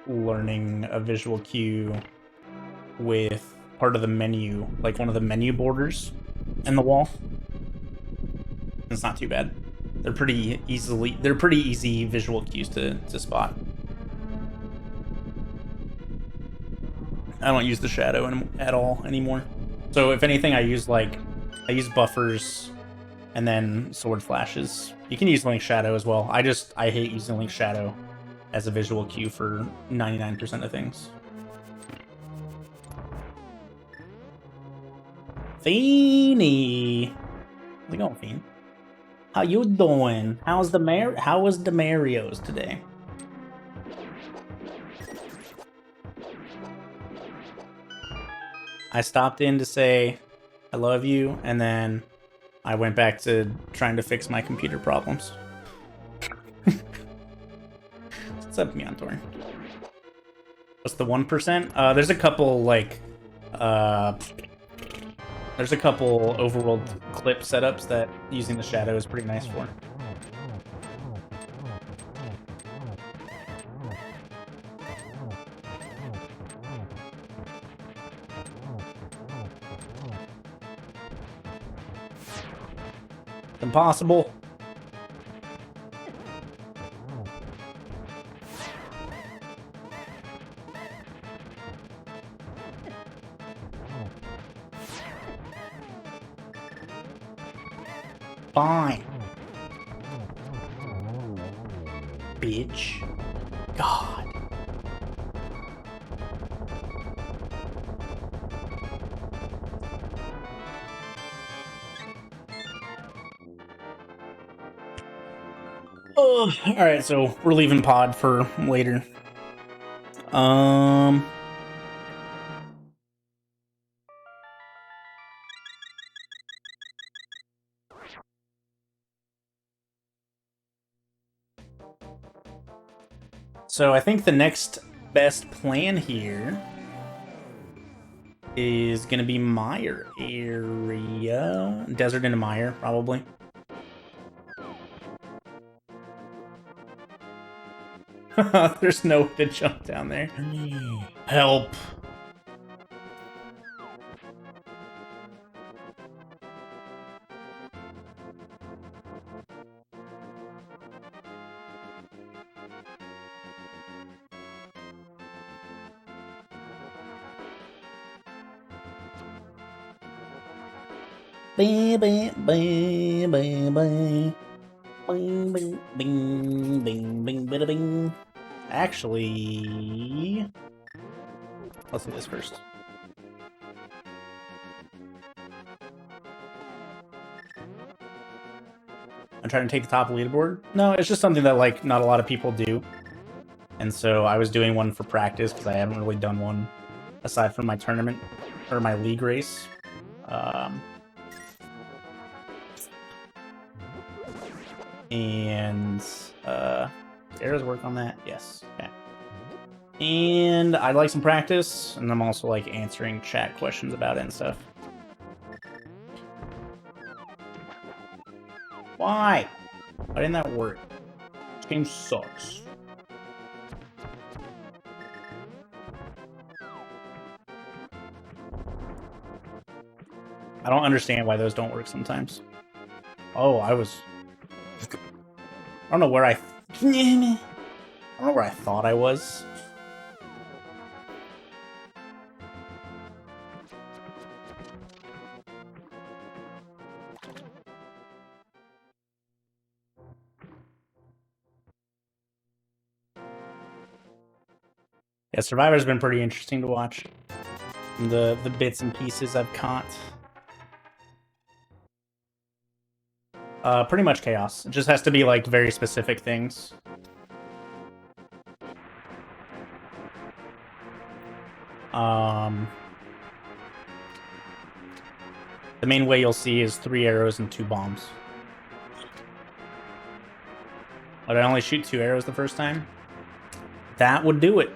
learning a visual cue with part of the menu, like one of the menu borders in the wall. It's not too bad. They're pretty easy visual cues to spot. I don't use the shadow at all anymore. So if anything, I use buffers and then sword flashes. You can use Link Shadow as well. I hate using Link Shadow as a visual cue for 99% of things. Feeny, how's it going, Fiend? How you doing? How was the Mario's today? I stopped in to say I love you, and then I went back to trying to fix my computer problems. What's up, Meontor? What's the 1%? There's a couple there's a couple overworld clip setups that using the shadow is pretty nice for. Impossible. Fine. Bitch. God. Oh, all right, so we're leaving pod for later. So I think the next best plan here is gonna be Mire area. Desert into Mire, probably. There's no way to jump down there. Help. Bing, bing, bing, bing, bing. Bing, bing, bing, bing, bing, bada bing. Actually, let's do this first. I'm trying to take the top leaderboard. No, it's just something that like not a lot of people do, and so I was doing one for practice because I haven't really done one aside from my tournament or my league race. And arrows work on that? Yes. Okay. And I'd like some practice, and I'm also like answering chat questions about it and stuff. Why? Why didn't that work? This game sucks. I don't understand why those don't work sometimes. Oh, I don't know where I don't know where I thought I was. Yeah, Survivor's been pretty interesting to watch. The bits and pieces I've caught. Pretty much chaos. It just has to be like very specific things. The main way you'll see is 3 arrows and 2 bombs. Oh, did I only shoot 2 arrows the first time? That would do it.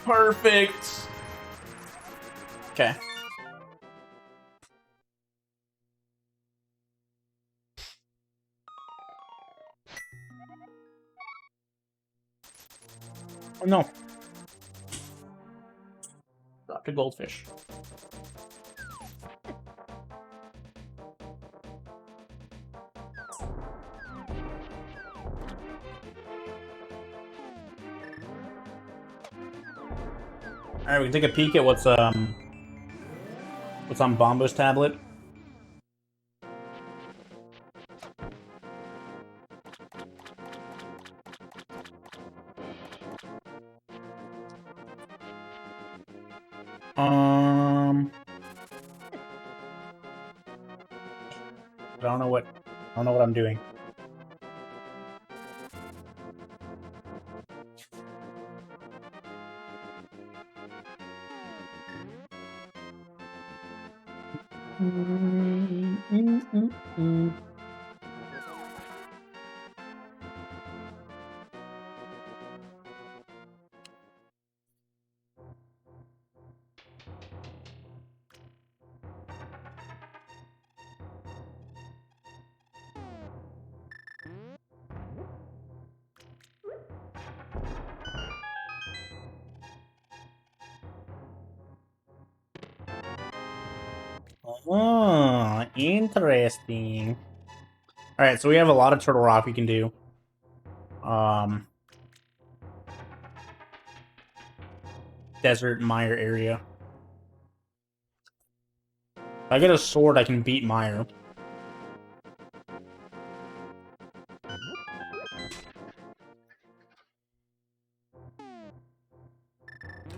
Perfect. Okay. Oh no. Dropped a goldfish. Alright, we can take a peek at what's on Bombo's tablet. I don't know what I'm doing. Oh, interesting. Alright, so we have a lot of Turtle Rock we can do. Desert Mire area. If I get a sword, I can beat Mire.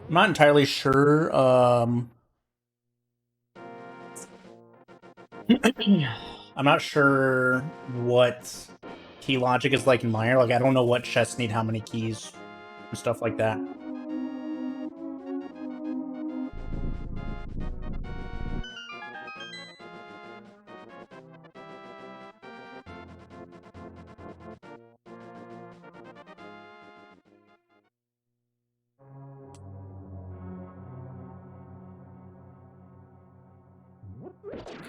I'm not entirely sure, I'm not sure what key logic is like in Mire. Like, I don't know what chests need how many keys and stuff like that.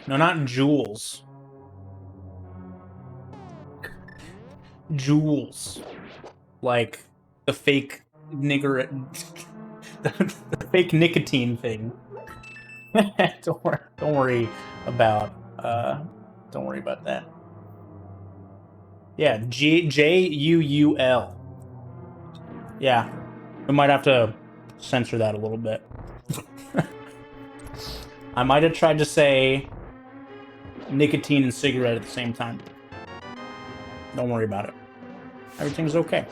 No, not jewels. Jewels. Like the fake nigger... the fake nicotine thing. Don't worry about that. Yeah, Juul. Yeah, I might have to censor that a little bit. I might have tried to say nicotine and cigarette at the same time. Don't worry about it. Everything's okay.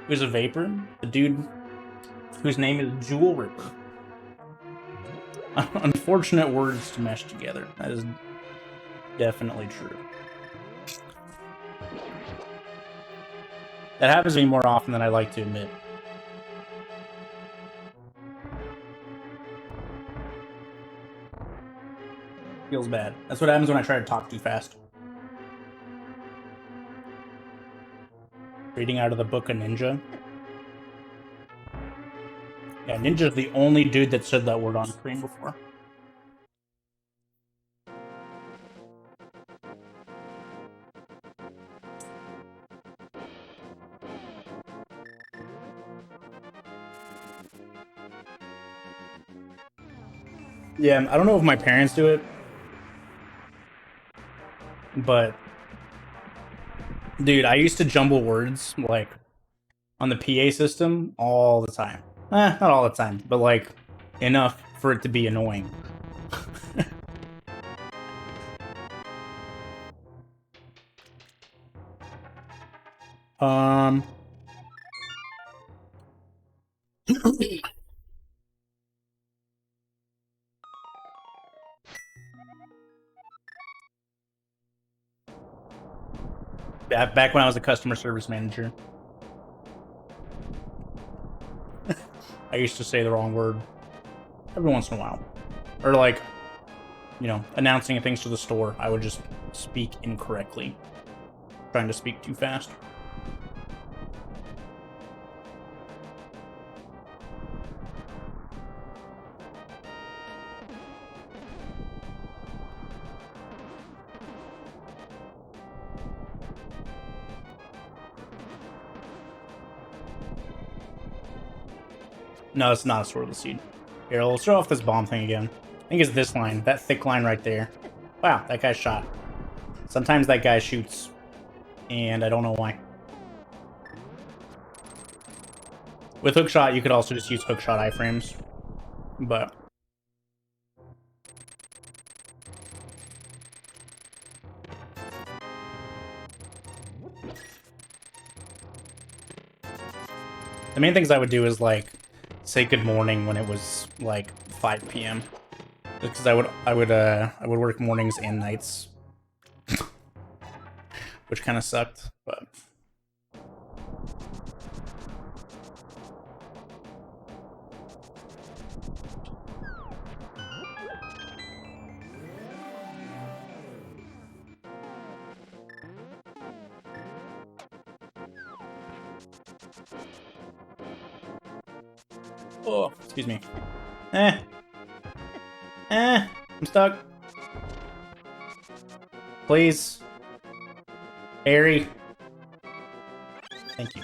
Who's a vapor? The dude whose name is Jewel Ripper. Unfortunate words to mesh together. That is definitely true. That happens to me more often than I like to admit. Feels bad. That's what happens when I try to talk too fast. Reading out of the book of Ninja. Yeah, Ninja's the only dude that said that word on screen before. Yeah, I don't know if my parents do it, but dude, I used to jumble words like on the PA system all the time. Not all the time, but like enough for it to be annoying. Back when I was a customer service manager, I used to say the wrong word every once in a while. Or like, you know, announcing things to the store, I would just speak incorrectly. Trying to speak too fast. No, it's not a Sword of the Seed. Here, let's throw off this bomb thing again. I think it's this line, that thick line right there. Wow, that guy shot. Sometimes that guy shoots, and I don't know why. With hookshot, you could also just use hookshot iframes, but... The main things I would do is, like, say good morning when it was, like, 5 p.m. Because I would work mornings and nights. Which kind of sucked, but... Oh, excuse me. I'm stuck. Please. Harry. Thank you.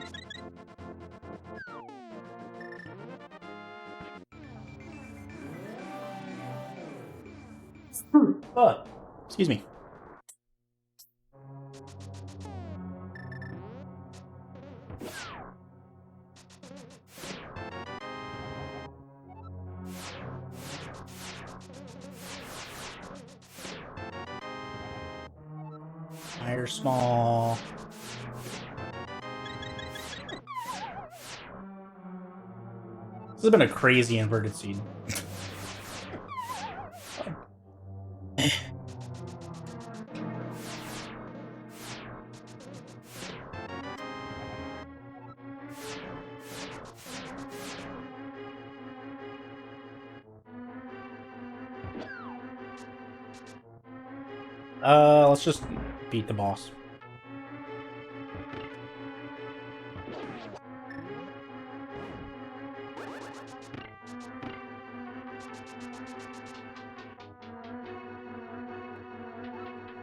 Oh, excuse me. Higher, small. This has been a crazy inverted seed. Let's just beat the boss.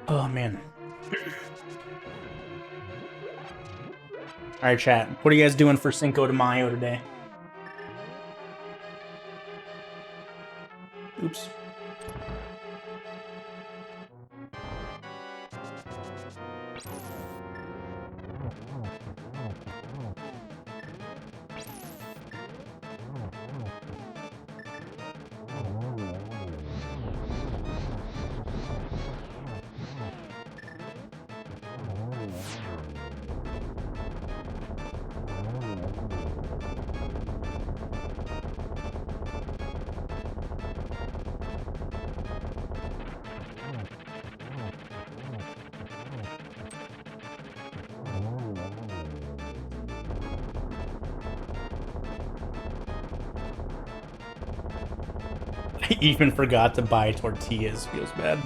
Oh man. All right, chat. What are you guys doing for Cinco de Mayo today? Oops. I even forgot to buy tortillas. Feels bad.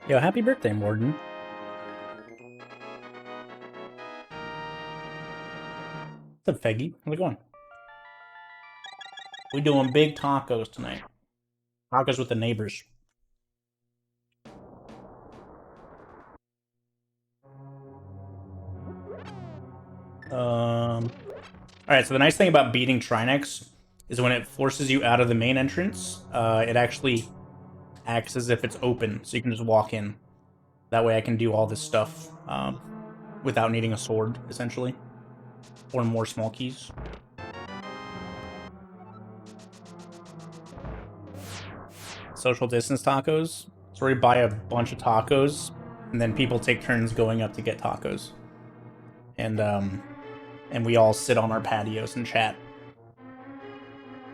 Yo, happy birthday, Morden. What's up, Feggy? How's it going? We doing big tacos tonight. Tacos with the neighbors. Alright, so the nice thing about beating Trinex is when it forces you out of the main entrance, it actually acts as if it's open, so you can just walk in. That way I can do all this stuff without needing a sword, essentially. Or more small keys. Social distance tacos. So we buy a bunch of tacos, and then people take turns going up to get tacos. And we all sit on our patios and chat.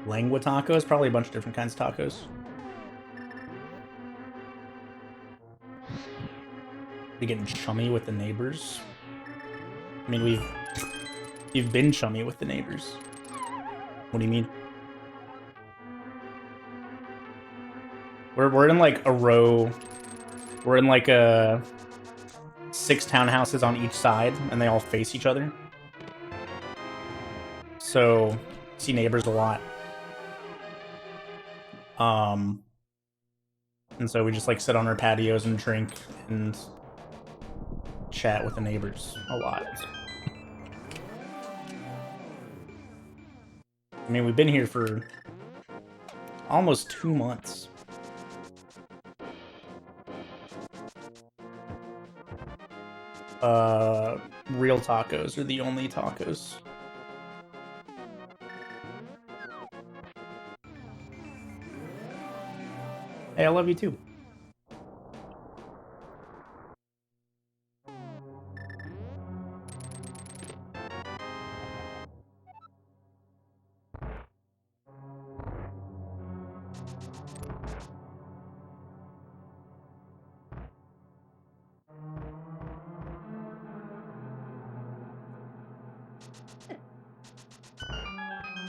Lengua tacos? Probably a bunch of different kinds of tacos. You're getting chummy with the neighbors? I mean, you've been chummy with the neighbors. What do you mean? We're in like a row. We're in like 6 townhouses on each side, and they all face each other. So, see neighbors a lot. And so we just like sit on our patios and drink and chat with the neighbors a lot. I mean, we've been here for almost 2 months. Real tacos are the only tacos. Hey, I love you too.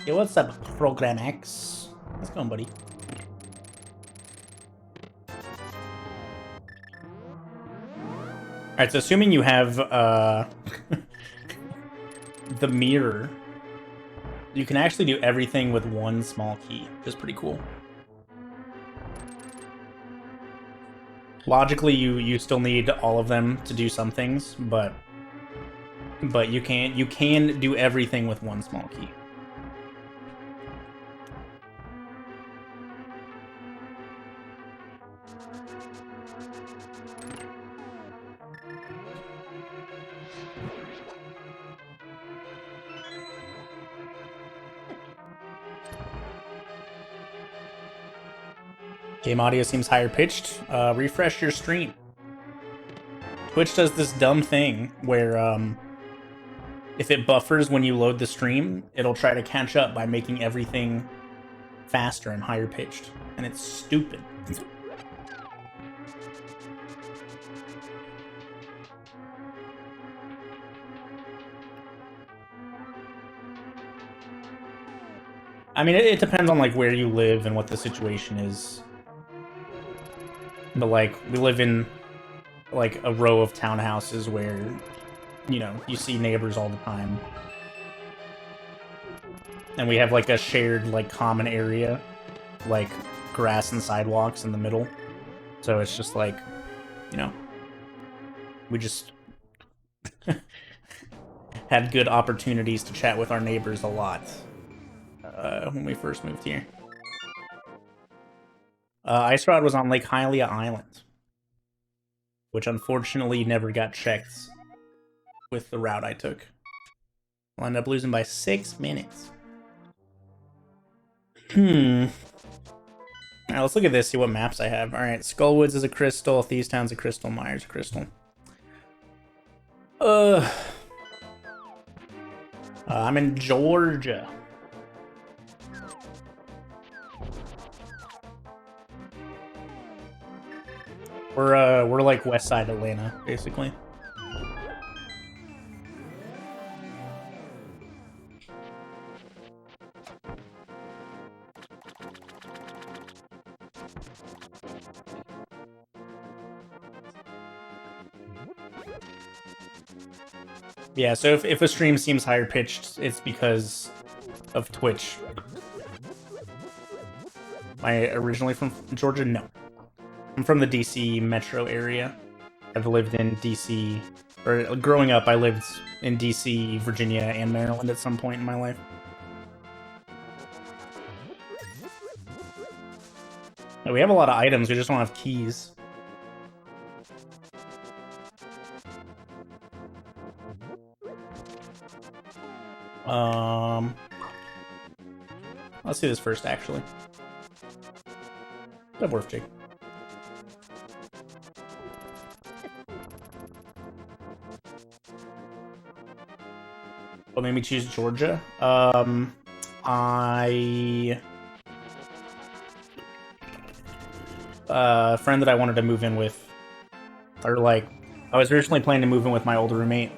Hey, what's up, Program X? How's it going, buddy? Alright, so assuming you have the mirror, you can actually do everything with one small key, which is pretty cool. Logically, you still need all of them to do some things, but you can do everything with one small key. Game audio seems higher pitched. Refresh your stream. Twitch does this dumb thing where if it buffers when you load the stream, it'll try to catch up by making everything faster and higher pitched. And it's stupid. I mean, it depends on like where you live and what the situation is. But like, we live in like a row of townhouses where, you know, you see neighbors all the time. And we have like a shared like common area, like grass and sidewalks in the middle. So it's just like, you know, we just had good opportunities to chat with our neighbors a lot when we first moved here. Ice Rod was on Lake Hylia Island, which unfortunately never got checked with the route I took. I'll end up losing by 6 minutes. Alright, let's look at this, see what maps I have. Alright, Skullwoods is a crystal, Thieves Town's a crystal, Myers a crystal. I'm in Georgia. We're like west side Atlanta, basically. Yeah, so if a stream seems higher pitched, it's because of Twitch. Am I originally from Georgia? No. I'm from the DC metro area. I've lived in DC, or growing up, I lived in DC, Virginia, and Maryland at some point in my life. And we have a lot of items, we just don't have keys. Let's do this first, actually. That worth, Jake. What made me choose Georgia? A friend that I wanted to move in with, or like, I was originally planning to move in with my old roommate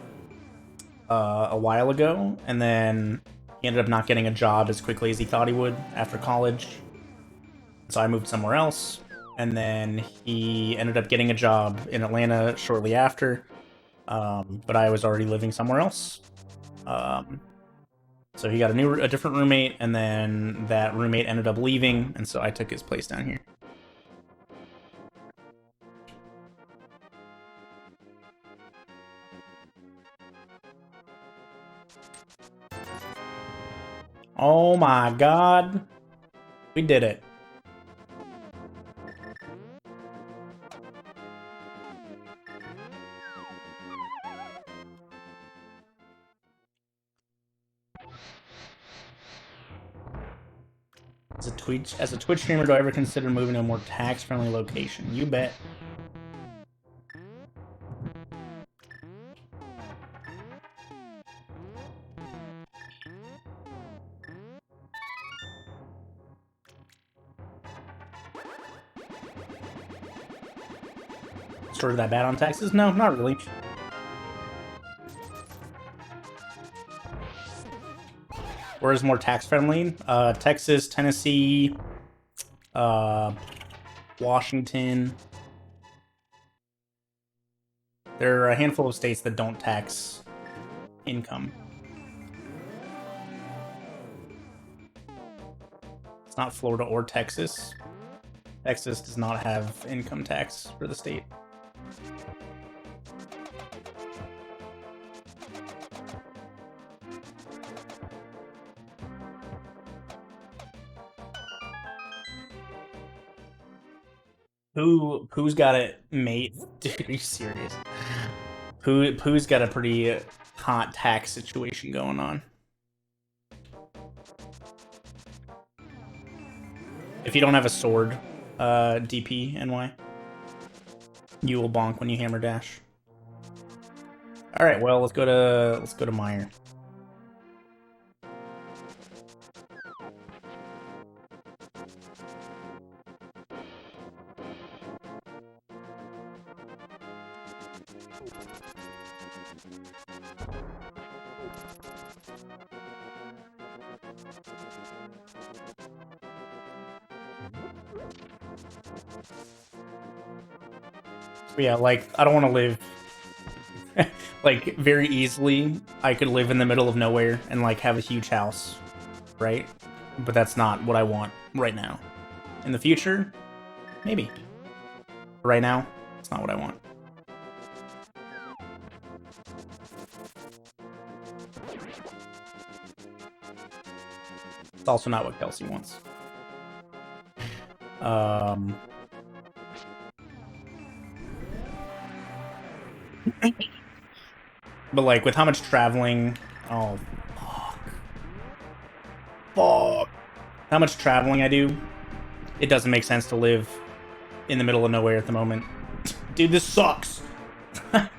a while ago, and then he ended up not getting a job as quickly as he thought he would after college. So I moved somewhere else, and then he ended up getting a job in Atlanta shortly after, but I was already living somewhere else. So he got a different roommate, and then that roommate ended up leaving, and so I took his place down here. Oh my god. We did it. As a Twitch streamer, do I ever consider moving to a more tax-friendly location? You bet. Sort of that bad on taxes? No, not really. Where is more tax-friendly? Texas, Tennessee, Washington. There are a handful of states that don't tax income. It's not Florida or Texas. Texas does not have income tax for the state. Pooh's got it mate. Dude, are you serious? Pooh's got a pretty hot tax situation going on. If you don't have a sword, DP NY, you will bonk when you hammer dash. All right, well let's go to Meyer. Yeah, like, I don't want to live... like, very easily, I could live in the middle of nowhere and, like, have a huge house, right? But that's not what I want right now. In the future, maybe. Right now, it's not what I want. It's also not what Kelsey wants. But like with how much traveling, oh fuck, how much traveling I do, it doesn't make sense to live in the middle of nowhere at the moment. Dude, this sucks. I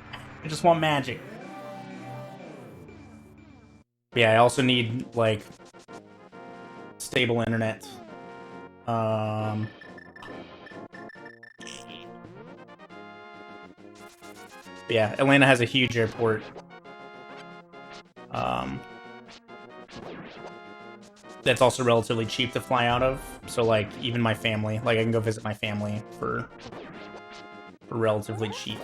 just want magic. But yeah, I also need like stable internet. Yeah, Atlanta has a huge airport. That's also relatively cheap to fly out of. So like even my family, like I can go visit my family for relatively cheap.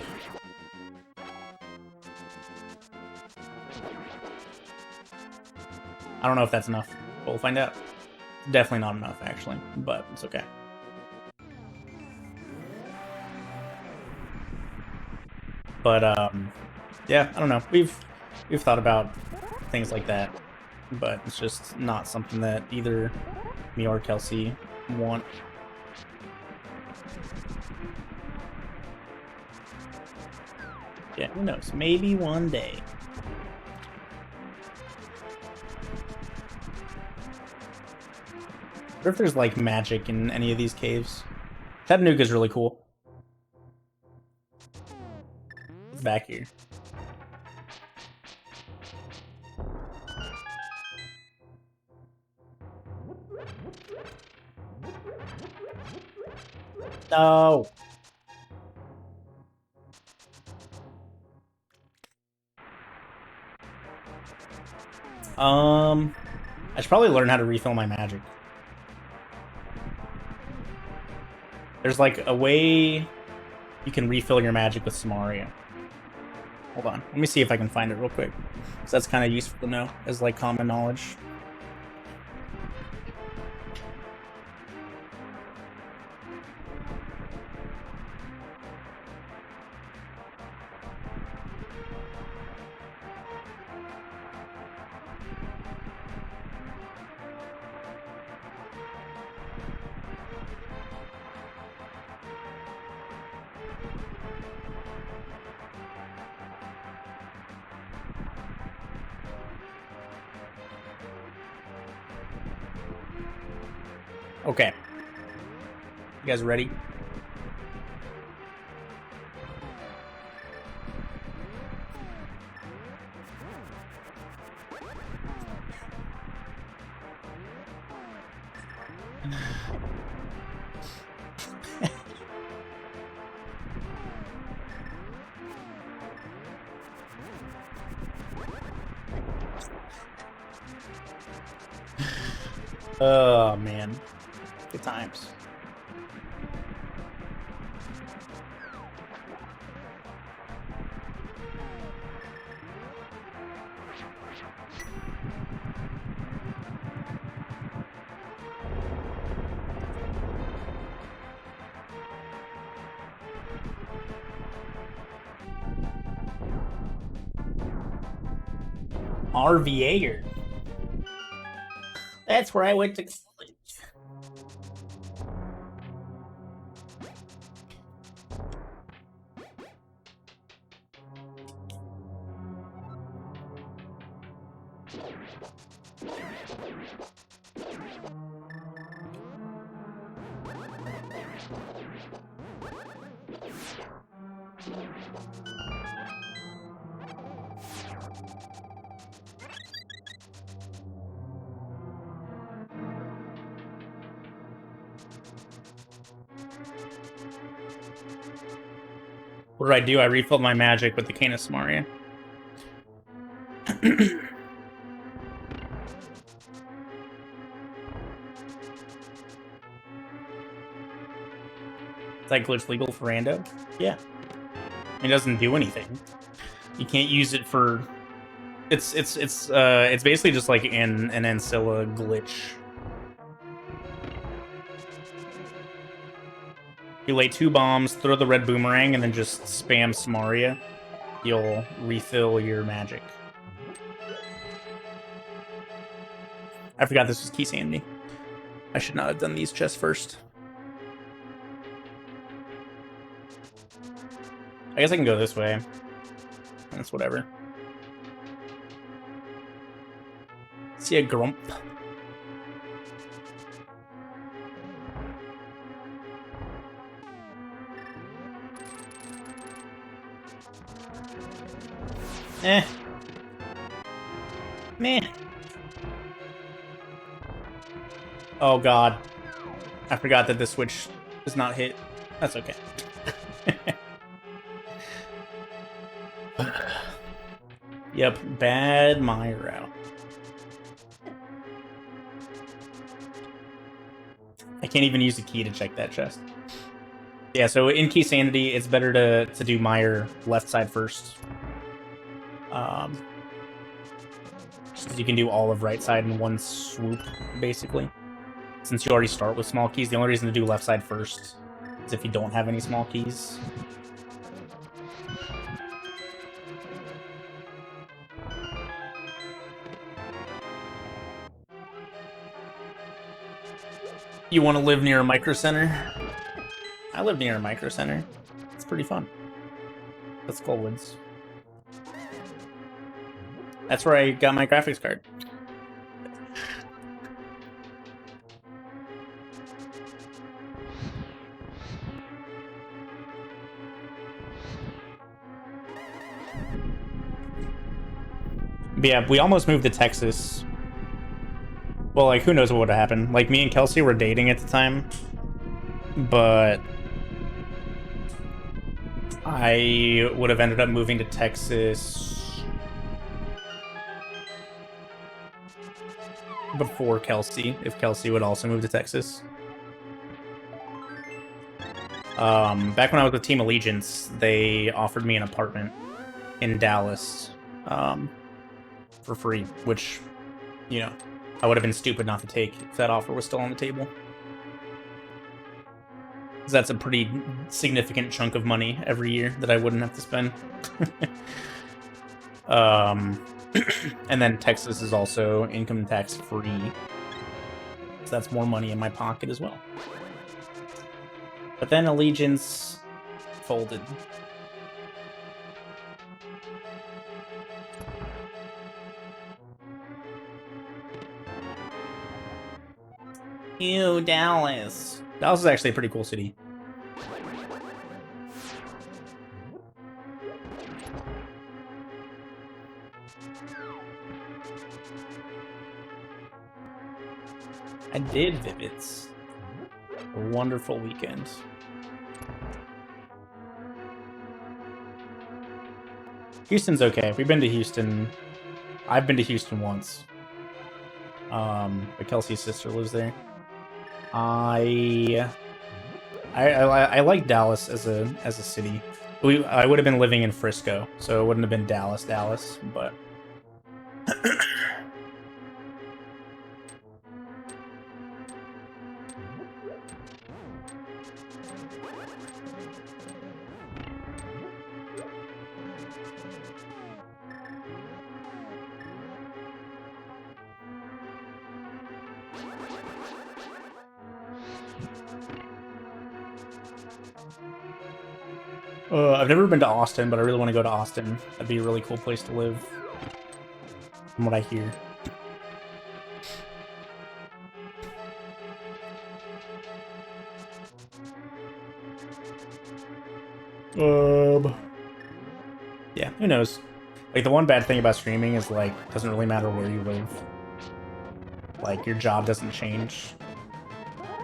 I don't know if that's enough. We'll find out. Definitely not enough, actually, but it's okay. But yeah, I don't know. We've thought about things like that, but it's just not something that either me or Kelsey want. Yeah, who knows? Maybe one day. I wonder if there's like magic in any of these caves. Chattanooga's really cool. It's back here. No. I should probably learn how to refill my magic. There's like a way you can refill your magic with Samaria. Hold on. Let me see if I can find it real quick. So that's kind of useful to know as like common knowledge. Okay. You guys ready? Oh man. Good times. RVA. That's where I went to college. What did I do? I refilled my magic with the Canis Maria. Is that glitch legal for Rando? Yeah. It doesn't do anything. You can't use it for. It's basically just like an Ancilla glitch. You lay 2 bombs, throw the red boomerang, and then just spam Samaria. You'll refill your magic. I forgot this was Keysanity. I should not have done these chests first. I guess I can go this way. That's whatever. See a grump. Eh. Meh. Oh god. I forgot that the switch does not hit. That's okay. Yep, bad Myro. I can't even use the key to check that chest. Yeah, so in Keysanity, it's better to do Meyer left side first. Just 'cause you can do all of right side in one swoop, basically. Since you already start with small keys, the only reason to do left side first is if you don't have any small keys. You want to live near a micro center? I live near a micro center. It's pretty fun. That's Skullwoods. That's where I got my graphics card. But yeah, we almost moved to Texas. Well, like, who knows what would have happened. Like, me and Kelsey were dating at the time. But I would have ended up moving to Texas before Kelsey, if Kelsey would also move to Texas. Back when I was with Team Allegiance, they offered me an apartment in Dallas for free, which, you know, I would have been stupid not to take if that offer was still on the table. Because that's a pretty significant chunk of money every year that I wouldn't have to spend. And then Texas is also income tax free. So that's more money in my pocket as well. But then Allegiance folded. Ew, Dallas. Dallas is actually a pretty cool city. I did Vivids. A wonderful weekend. Houston's okay. We've been to Houston. I've been to Houston once. But Kelsey's sister lives there. I like Dallas as a city. I would have been living in Frisco, so it wouldn't have been Dallas, but I've never been to Austin, but I really want to go to Austin. That'd be a really cool place to live, from what I hear. Yeah, who knows? Like, the one bad thing about streaming is, like, it doesn't really matter where you live. Like, your job doesn't change.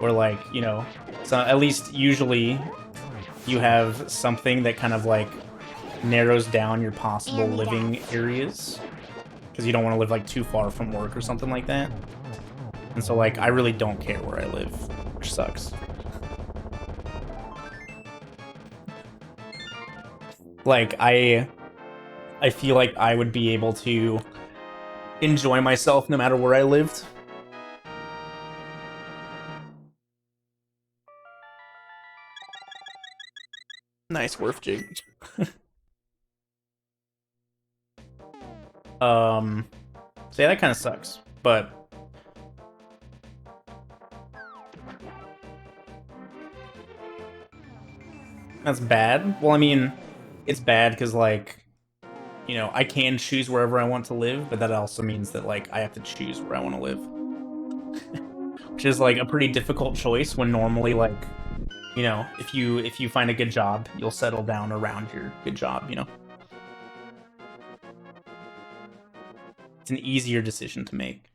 Or, like, you know, so at least usually you have something that kind of, like, narrows down your possible living areas. Because you don't want to live, like, too far from work or something like that. And so, like, I really don't care where I live, which sucks. Like, I feel like I would be able to enjoy myself no matter where I lived. Nice Wurf jig. So yeah, that kind of sucks. But That's bad. Well, I mean, it's bad because, like, you know, I can choose wherever I want to live, but that also means that, like, I have to choose where I want to live. Which is, like, a pretty difficult choice when normally, like, you know, if you find a good job, you'll settle down around your good job, you know? It's an easier decision to make.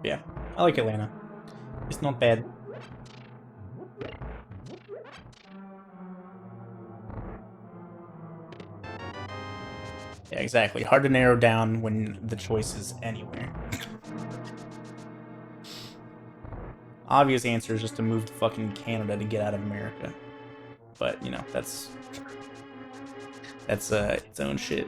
Yeah, I like Atlanta. It's not bad. Yeah, exactly. Hard to narrow down when the choice is anywhere. Obvious answer is just to move to fucking Canada to get out of America. But, you know, that's its own shit.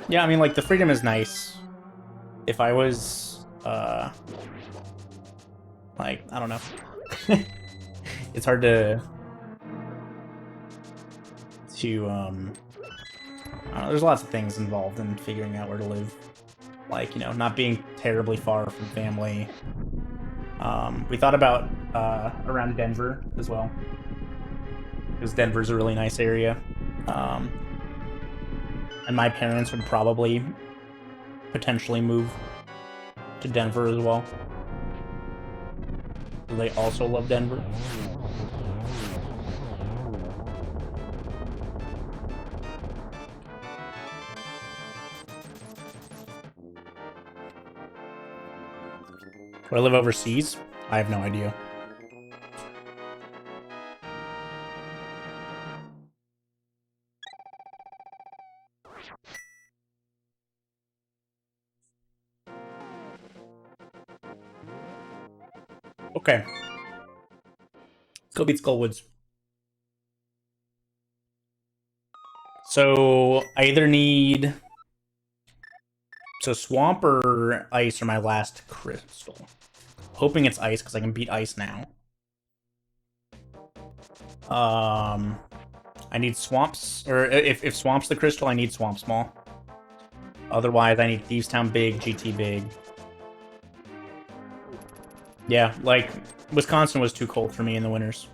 Yeah, I mean, like, the freedom is nice. If I was, like, I don't know. It's hard to, I don't know, there's lots of things involved in figuring out where to live. Like, you know, not being terribly far from family. We thought about, around Denver as well. Because Denver's a really nice area. And my parents would probably potentially move to Denver as well. They also love Denver. Would I live overseas? I have no idea. Okay. Let's go beat Skullwoods. So I either need... So Swamp or Ice are my last crystal. Hoping it's Ice, because I can beat Ice now. I need Swamps, or if Swamp's the crystal, I need Swamp Small. Otherwise, I need Thieves Town big, GT big. Yeah, like, Wisconsin was too cold for me in the winters.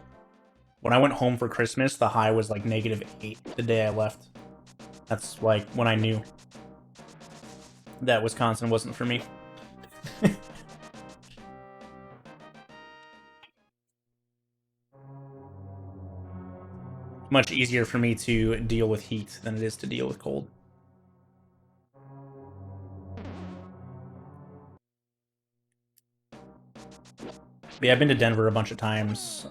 When I went home for Christmas, the high was like -8 the day I left. That's like when I knew that Wisconsin wasn't for me. Much easier for me to deal with heat than it is to deal with cold. But yeah, I've been to Denver a bunch of times.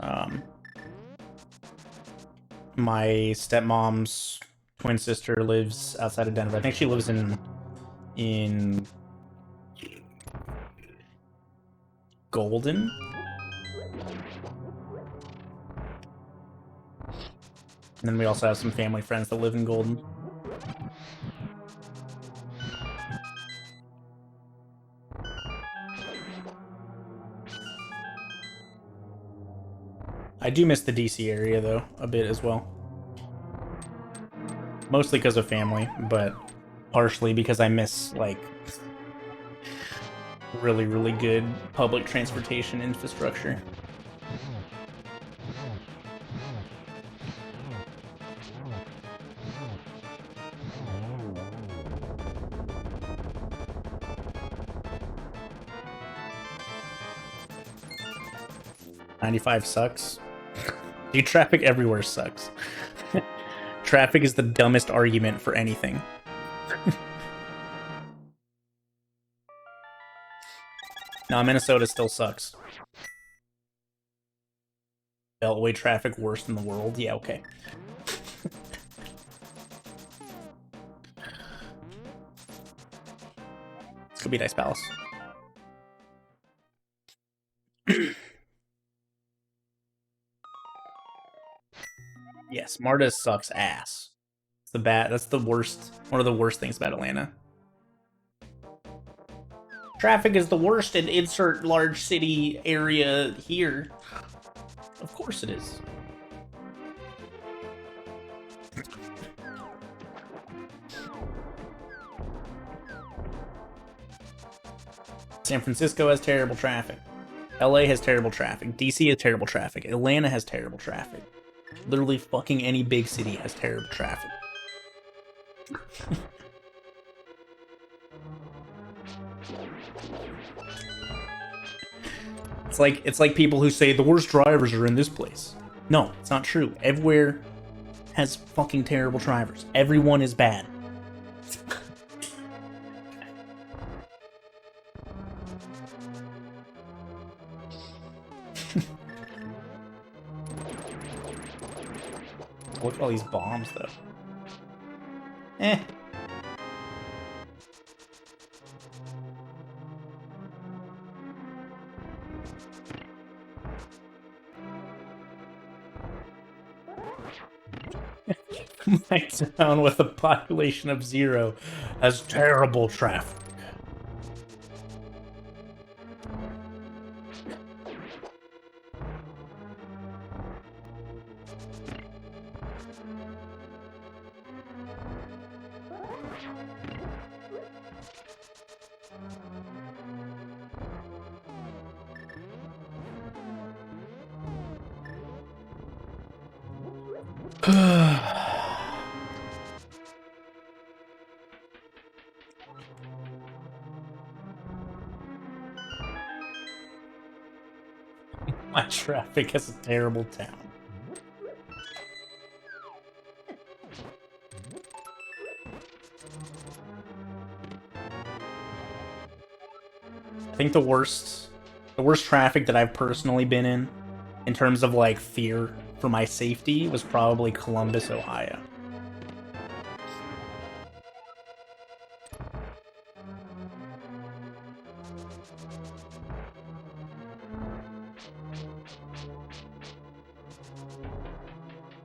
My stepmom's twin sister lives outside of Denver. I think she lives in Golden. And then we also have some family friends that live in Golden. I do miss the DC area, though, a bit as well. Mostly because of family, but partially because I miss, like, really, really good public transportation infrastructure. '95 sucks. Dude, traffic everywhere sucks. Traffic is the dumbest argument for anything. No, Minnesota still sucks. Beltway traffic worst in the world. Yeah, okay. This could be Dice Palace. Yes, Marta sucks ass. That's the worst. One of the worst things about Atlanta. Traffic is the worst in insert large city area here. Of course it is. San Francisco has terrible traffic. LA has terrible traffic. DC has terrible traffic. Atlanta has terrible traffic. Literally fucking any big city has terrible traffic. It's like people who say the worst drivers are in this place. No, it's not true. Everywhere has fucking terrible drivers. Everyone is bad. Look at all these bombs, though. Eh. My town with a population of 0 has terrible traffic. My traffic has a terrible town. I think the worst traffic that I've personally been in terms of like fear for my safety, was probably Columbus, Ohio.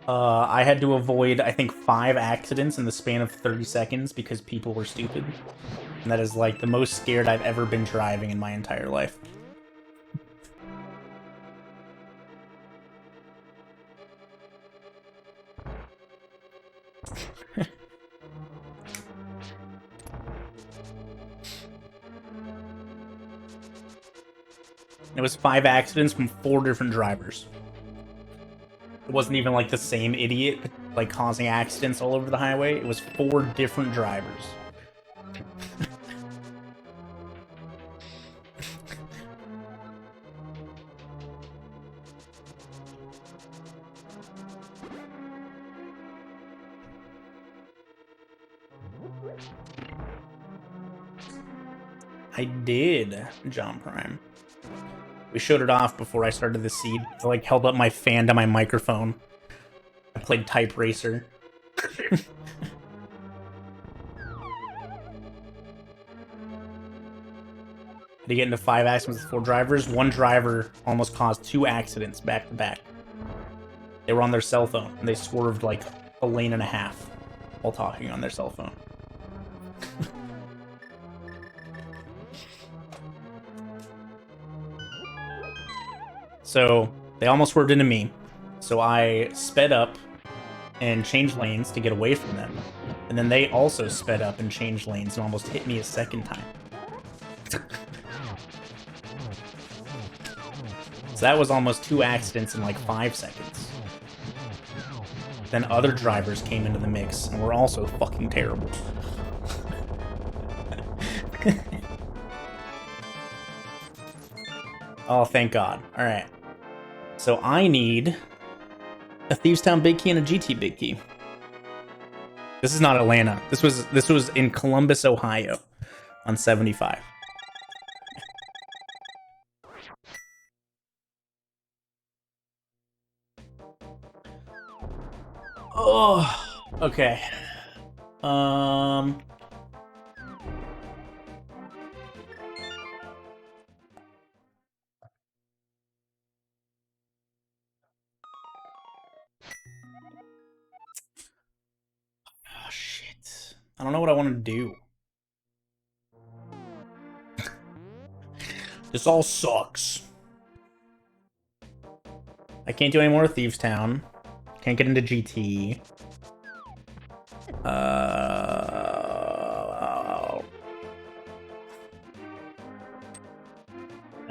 I had to avoid, I think, 5 accidents in the span of 30 seconds because people were stupid. And that is, like, the most scared I've ever been driving in my entire life. It was 5 accidents from 4 different drivers. It wasn't even like the same idiot like causing accidents all over the highway. It was 4 different drivers. I did, John Prime. We showed it off before I started the seed. I like held up my fan to my microphone. I played Type Racer. Did he get into 5 accidents with 4 drivers? 1 driver almost caused 2 accidents back to back. They were on their cell phone, and they swerved like a lane and a half while talking on their cell phone. So they almost swerved into me. So I sped up and changed lanes to get away from them. And then they also sped up and changed lanes and almost hit me a second time. So that was almost 2 accidents in like 5 seconds. Then other drivers came into the mix and were also fucking terrible. Oh, thank God. Alright. So I need a Thieves Town Big Key and a GT Big Key. This is not Atlanta. This was in Columbus, Ohio on 75. Oh, okay. Oh, shit. I don't know what I want to do. This all sucks. I can't do any more of Thieves Town. Can't get into GT. I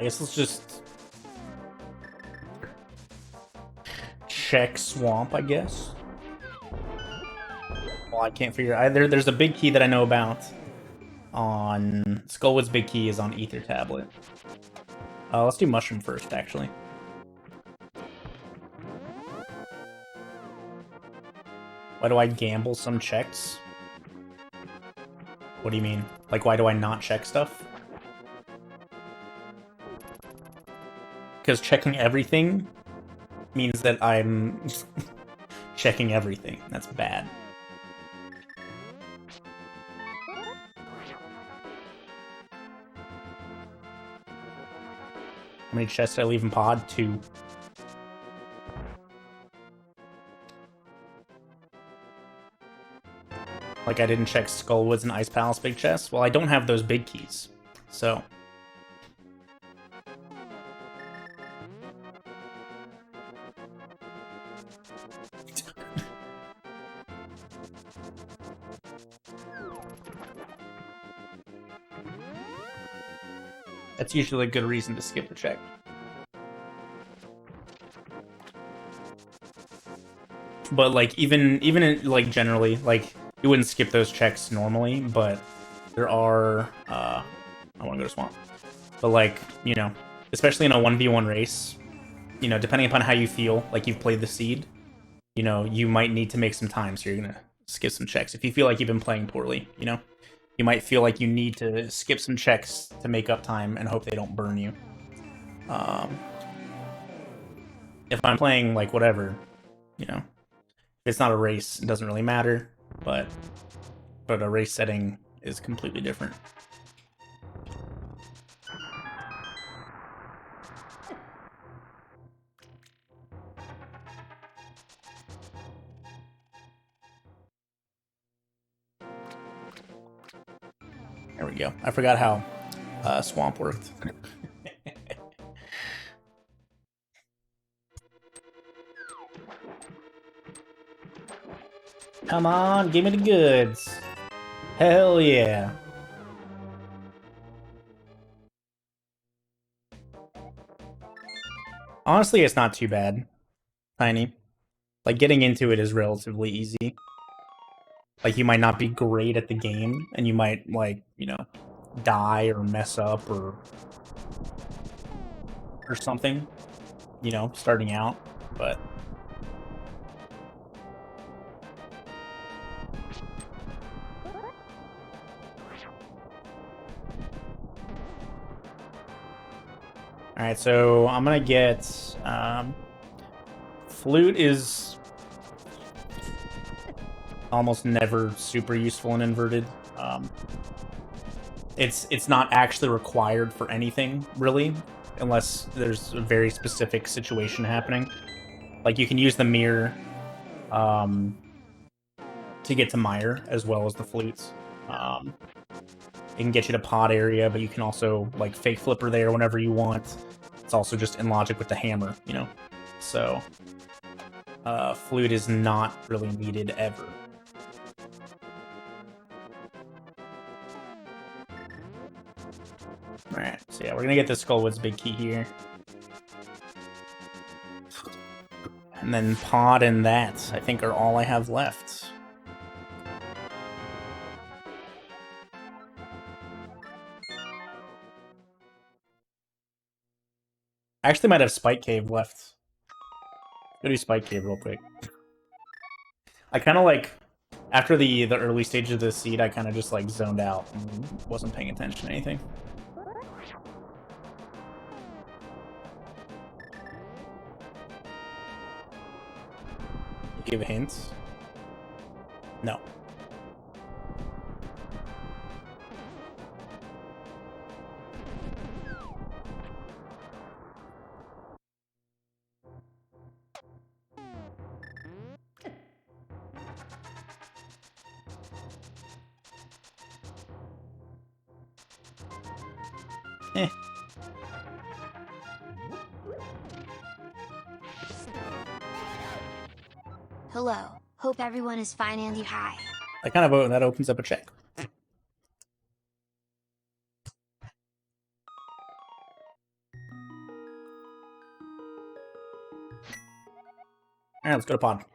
guess let's just check Swamp, I guess. Well, I can't figure either. There's a big key that I know about on Skullwood's big key is on Ether Tablet. Let's do Mushroom first, actually. Why do I gamble some checks? What do you mean? Like, why do I not check stuff? Because checking everything means that I'm checking everything. That's bad. How many chests did I leave in pod? 2. Like, I didn't check Skullwoods and Ice Palace big chests? Well, I don't have those big keys, so... That's usually a good reason to skip the check. But, like, even in, like, generally, like, you wouldn't skip those checks normally, but there are, I want to go to Swamp. But, like, you know, especially in a 1v1 race, you know, depending upon how you feel, like you've played the seed, you know, you might need to make some time, so you're gonna skip some checks. If you feel like you've been playing poorly, you know, you might feel like you need to skip some checks to make up time and hope they don't burn you. If I'm playing, like, whatever, you know, if it's not a race, it doesn't really matter, but a race setting is completely different. There we go. I forgot how Swamp worked. Come on, give me the goods. Hell yeah. Honestly, it's not too bad. Tiny. Like, getting into it is relatively easy. Like, you might not be great at the game, and you might, like, you know, die or mess up or something, you know, starting out, but... Alright, so I'm gonna get... Flute is almost never super useful in Inverted. It's not actually required for anything, really, unless there's a very specific situation happening. Like, you can use the mirror to get to Mire, as well as the flutes. It can get you to pod area, but you can also, like, fake flipper there whenever you want. It's also just in logic with the hammer, you know? So, flute is not really needed ever. Alright, so yeah, we're gonna get the Skullwood's big key here. And then pod and that, I think, are all I have left. I actually might have Spike Cave left. Go do Spike Cave real quick. I kind of, like, after the early stage of the seed, I kind of just, like, zoned out and wasn't paying attention to anything. Give hints. No. Eh. Hello. Hope everyone is fine and you high. That opens up a check. Alright, let's go to pod.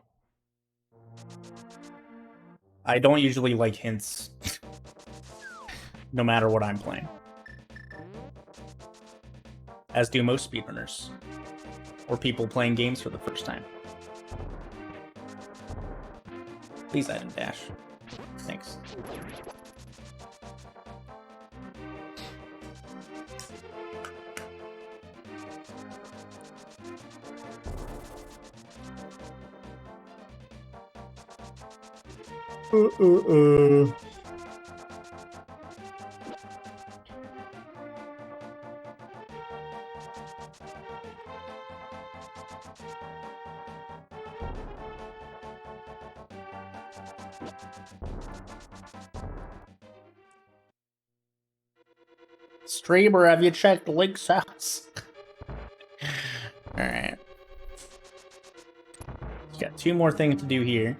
I don't usually like hints, no matter what I'm playing. As do most speedrunners. Or people playing games for the first time. Please add in dash. Thanks. Streamer, have you checked Link's house? Alright. Got 2 more things to do here.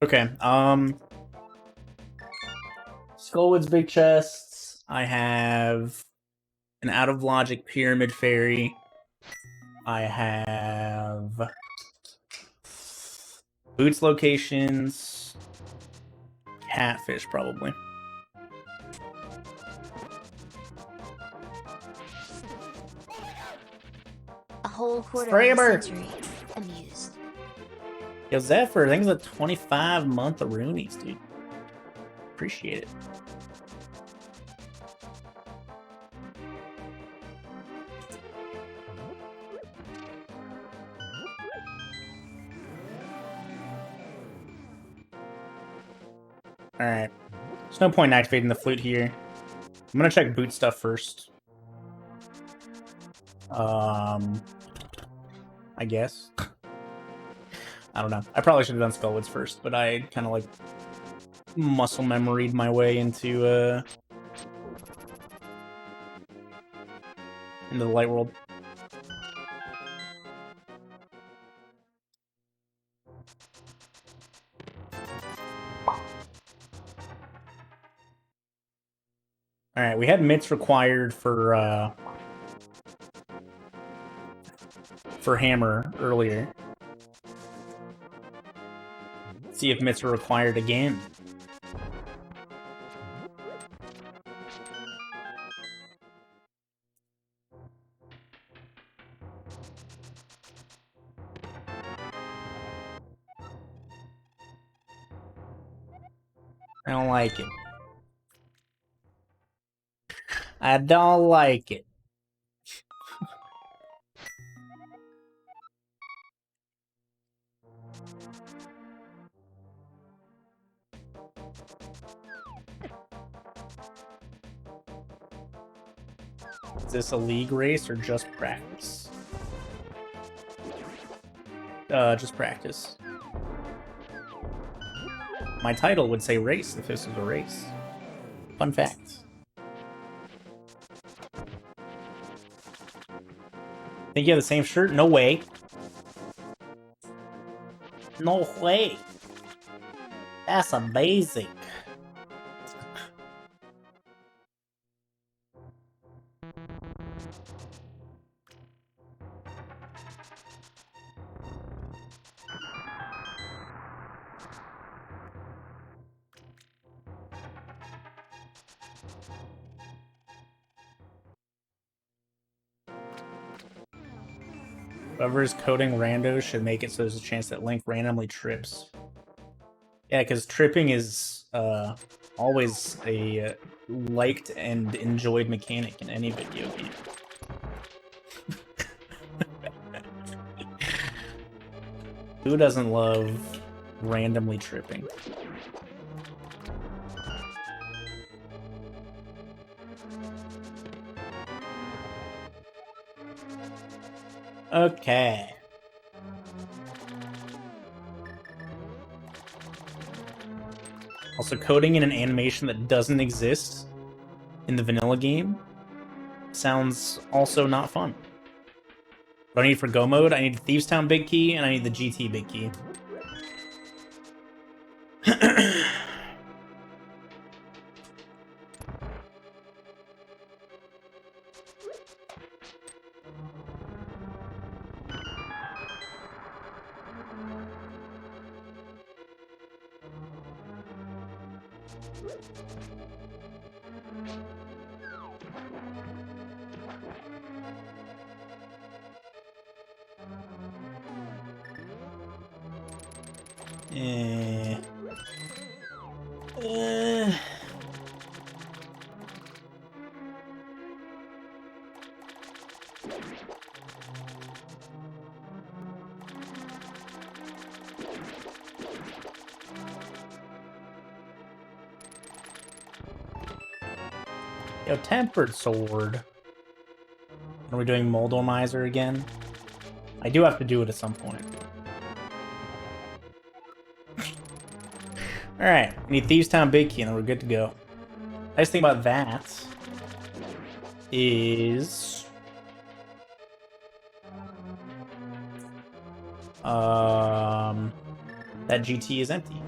Okay, Skullwood's big chests. I have an out of logic pyramid fairy. I have boots locations. Catfish, probably. A whole quarter Streamer. of a century. Amused. Yo, Zephyr, thanks for the 25-month of Roonies, dude. Appreciate it. Alright. There's no point in activating the flute here. I'm gonna check boot stuff first. I guess. I don't know. I probably should have done Skullwoods first, but I kind of like muscle memoried my way into the light world. All right, we had mitts required for hammer earlier. Let's see if mitts are required again. I don't like it. I don't like it. Is this a league race or just practice? Just practice. My title would say race if this was a race. Fun fact. Think you have the same shirt? No way. No way. That's amazing. Whoever is coding Rando should make it so there's a chance that Link randomly trips. Yeah, because tripping is always a liked and enjoyed mechanic in any video game. Who doesn't love randomly tripping? Okay. Also, coding in an animation that doesn't exist in the vanilla game sounds also not fun. What do I need for Go mode? I need the Thieves Town big key, and I need the GT big key. Yo, Tempered Sword. Are we doing Moldomizer again? I do have to do it at some point. Alright, we need Thieves Town big key and then we're good to go. Nice thing about that is that GT is empty.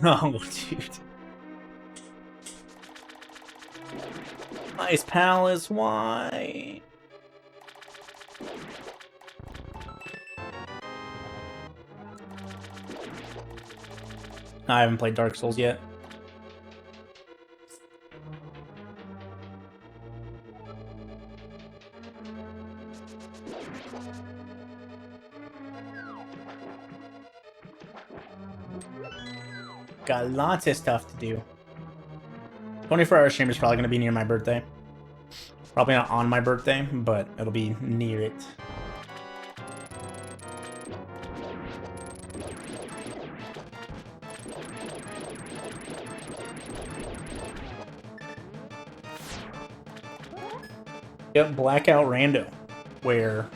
No, dude. Ice Palace, why? I haven't played Dark Souls yet. Got lots of stuff to do. 24-hour stream is probably going to be near my birthday. Probably not on my birthday, but it'll be near it. Yep, Blackout Rando, where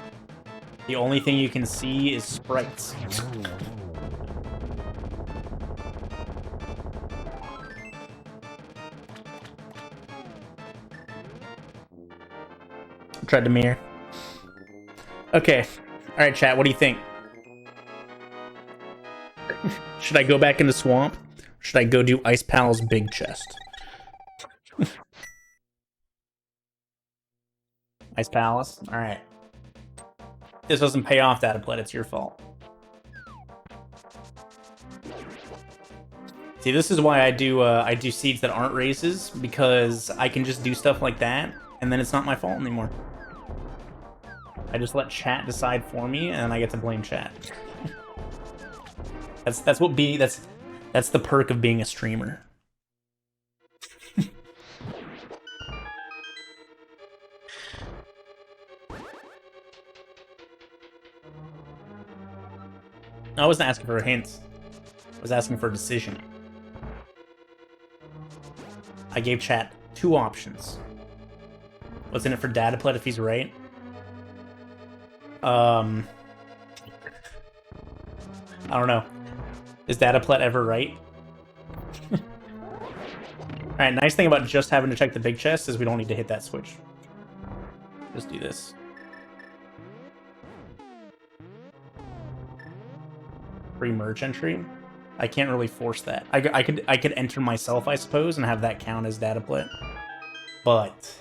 the only thing you can see is sprites. Tried to mirror. Okay. Alright, chat, what do you think? Should I go back into Swamp? Or should I go do Ice Pal's big chest? Ice Palace? Alright. This doesn't pay off, Dataplet, it's your fault. See, this is why I do seeds that aren't races, because I can just do stuff like that, and then it's not my fault anymore. I just let chat decide for me, and I get to blame chat. that's the perk of being a streamer. I wasn't asking for a hint. I was asking for a decision. I gave chat 2 options. What's in it for Dataplet if he's right? I don't know. Is Dataplet ever right? Alright, nice thing about just having to check the big chest is we don't need to hit that switch. Just do this. Free merge entry? I can't really force that. I could enter myself, I suppose, and have that count as Dataplet. But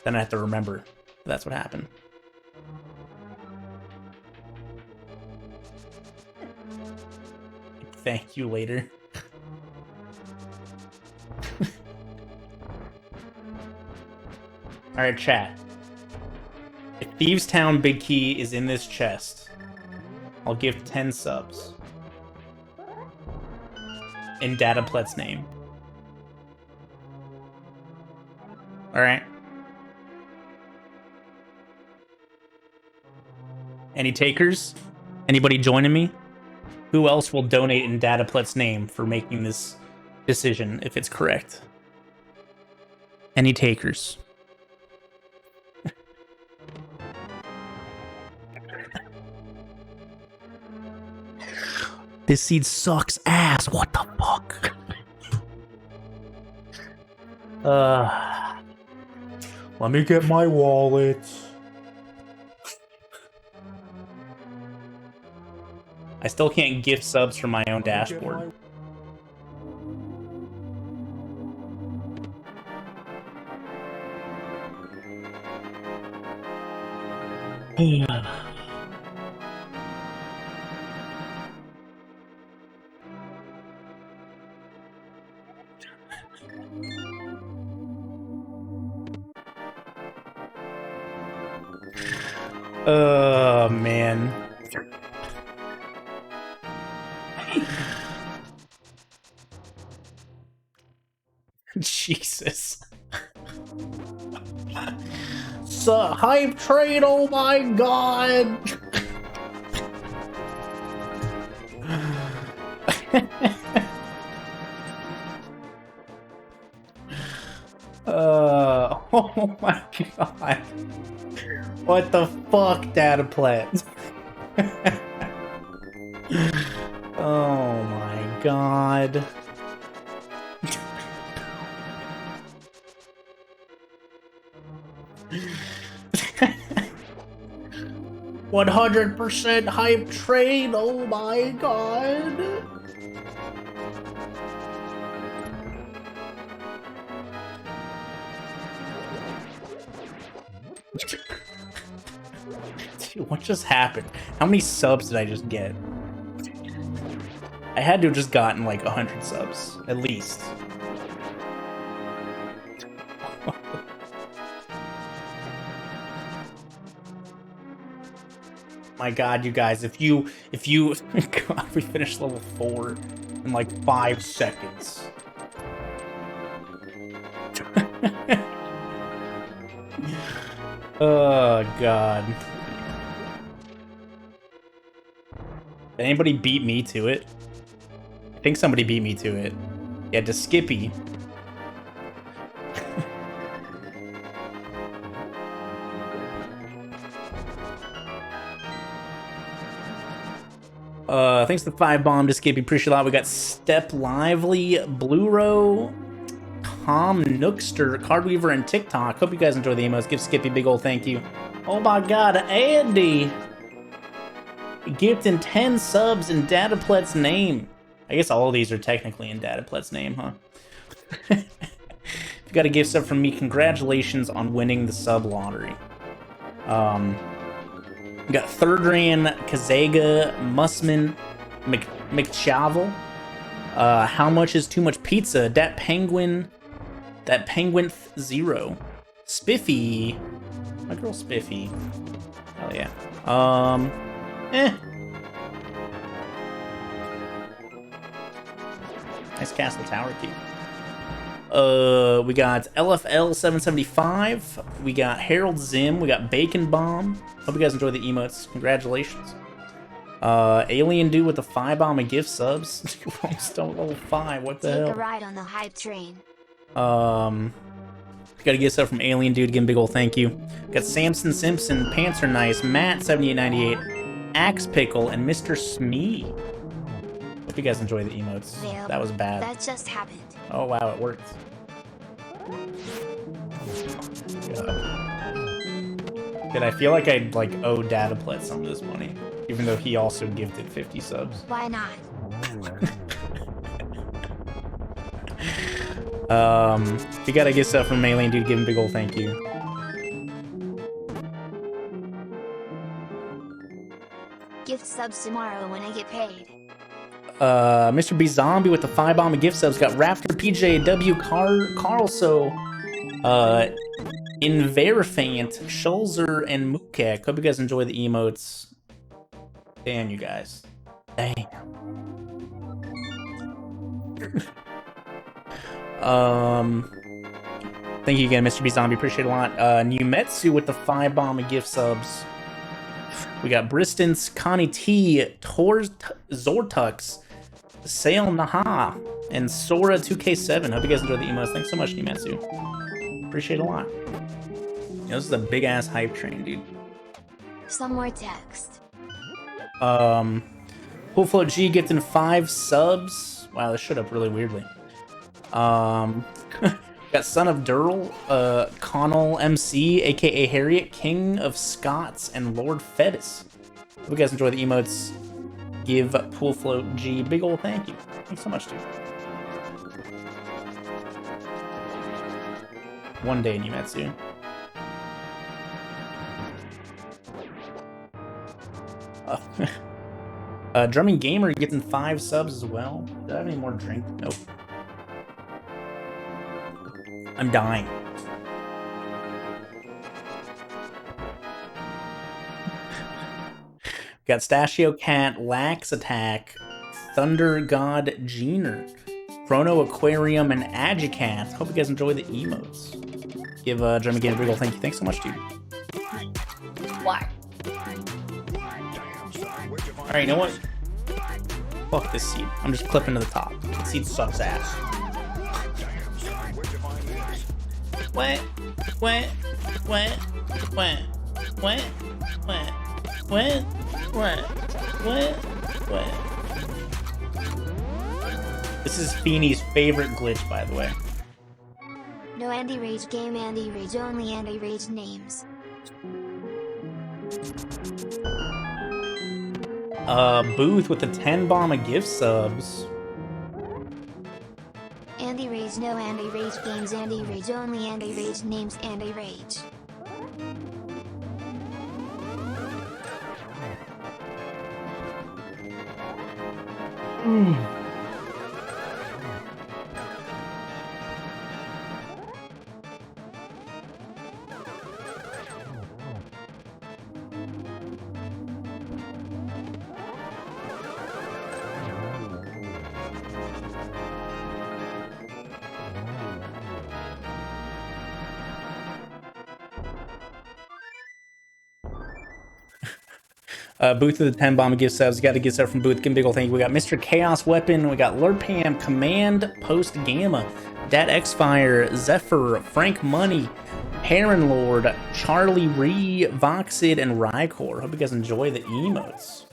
then I have to remember that's what happened. I thank you later. Alright, chat. If Thieves Town Big Key is in this chest, I'll give 10 subs. In Dataplet's name. Alright. Any takers? Anybody joining me? Who else will donate in Dataplet's name for making this decision if it's correct? Any takers? This seed sucks ass. What the fuck? Let me get my wallet. I still can't gift subs from my own dashboard. Oh, man. Jesus. Hype train, oh my god! Oh my god. What the fuck, Dataplet? Oh my god. "100% hype train, oh my god." Dude, what just happened? How many subs did I just get? I had to have just gotten like 100 subs, at least. My god, you guys, if you God, we finished level 4 in like 5 seconds. Oh god. Did anybody beat me to it? I think somebody beat me to it. Yeah, to Skippy. Thanks to the 5 bomb to Skippy. Appreciate a lot. We got Step Lively, Blue Row, Tom Nookster, Cardweaver, and TikTok. Hope you guys enjoy the emotes. Give Skippy a big old thank you. Oh my god, Andy! Gifting 10 subs in Dataplet's name. I guess all of these are technically in Dataplet's name, huh? If you got a gift sub from me, congratulations on winning the sub lottery. We got Thirdran, Kazaga, Mussman, McChavel. How much is too much pizza? That penguin 0. Spiffy. My girl Spiffy. Hell yeah. Nice Castle Tower key. We got LFL 775. We got Harold Zim. We got Bacon Bomb. Hope you guys enjoy the emotes. Congratulations. Alien Dude with the 5 bomb and gift subs. We're almost done with level 5. What the hell? Take a ride on the hype train. Got a gift sub from Alien Dude. Give him a big ol' thank you. Got Samson Simpson, Pants Are Nice, Matt 7898, Axe Pickle, and Mr. Smee. Hope you guys enjoy the emotes. Yep, that was bad. That just happened. Oh wow, it worked. Did I feel like I'd like owe Dataplet some of this money, even though he also gifted 50 subs? Why not? If you got a gift sub from Alien Dude, give him a big ol' thank you. Gift subs tomorrow when I get paid. Mr. B Zombie with the 5 bomb and gift subs. Got Raptor, PJ, W, Carlso, Inverfant, Schulzer, and Mukek. Hope you guys enjoy the emotes. Damn, you guys. Damn. Thank you again, Mr. B Zombie. Appreciate it a lot. Numetsu with the 5 bomb and gift subs. We got Bristons, Connie T, Zortux, Sail Naha, and Sora 2K7. Hope you guys enjoyed the emotes. Thanks so much, Numetsu. Appreciate it a lot. This is a big ass hype train, dude. Some more text. Full Float G gets in 5 subs. Wow, this showed up really weirdly. Got Son of Durl, Connell MC, aka Harriet, King of Scots, and Lord Fedis. Hope you guys enjoy the emotes. Give Pool Float G big ol' thank you. Thanks so much, dude. One day, Numetsu. Drumming Gamer gets in 5 subs as well. Do I have any more drink? Nope. I'm dying. Got Stachio Cat, Lax Attack, Thunder God Jeaner, Chrono Aquarium, and Agicat. Hope you guys enjoy the emotes. Give Drumming Gamer a big ol' thank you. Thanks so much, dude. Why? Alright, you know what? Fuck this seed. I'm just clipping to the top. The seed sucks ass. What? What? What? What? What? What? What? What? What? What? This is Feeney's favorite glitch, by the way. No Andy Rage game, Andy Rage only, Andy Rage names. Booth with the 10 bomb of gift subs. Andy Rage, no Andy Rage games, Andy Rage only, Andy Rage names, Andy Rage. Booth with the 10 bomb gift subs. Got a gift sub from Booth. Give him a big ol' thank you. We got Mr. Chaos Weapon. We got Lurpam, Command, Post Gamma, Dat Xfire, Zephyr, Frank Money, Heron Lord, Charlie Ree, Voxid, and Rykor. Hope you guys enjoy the emotes.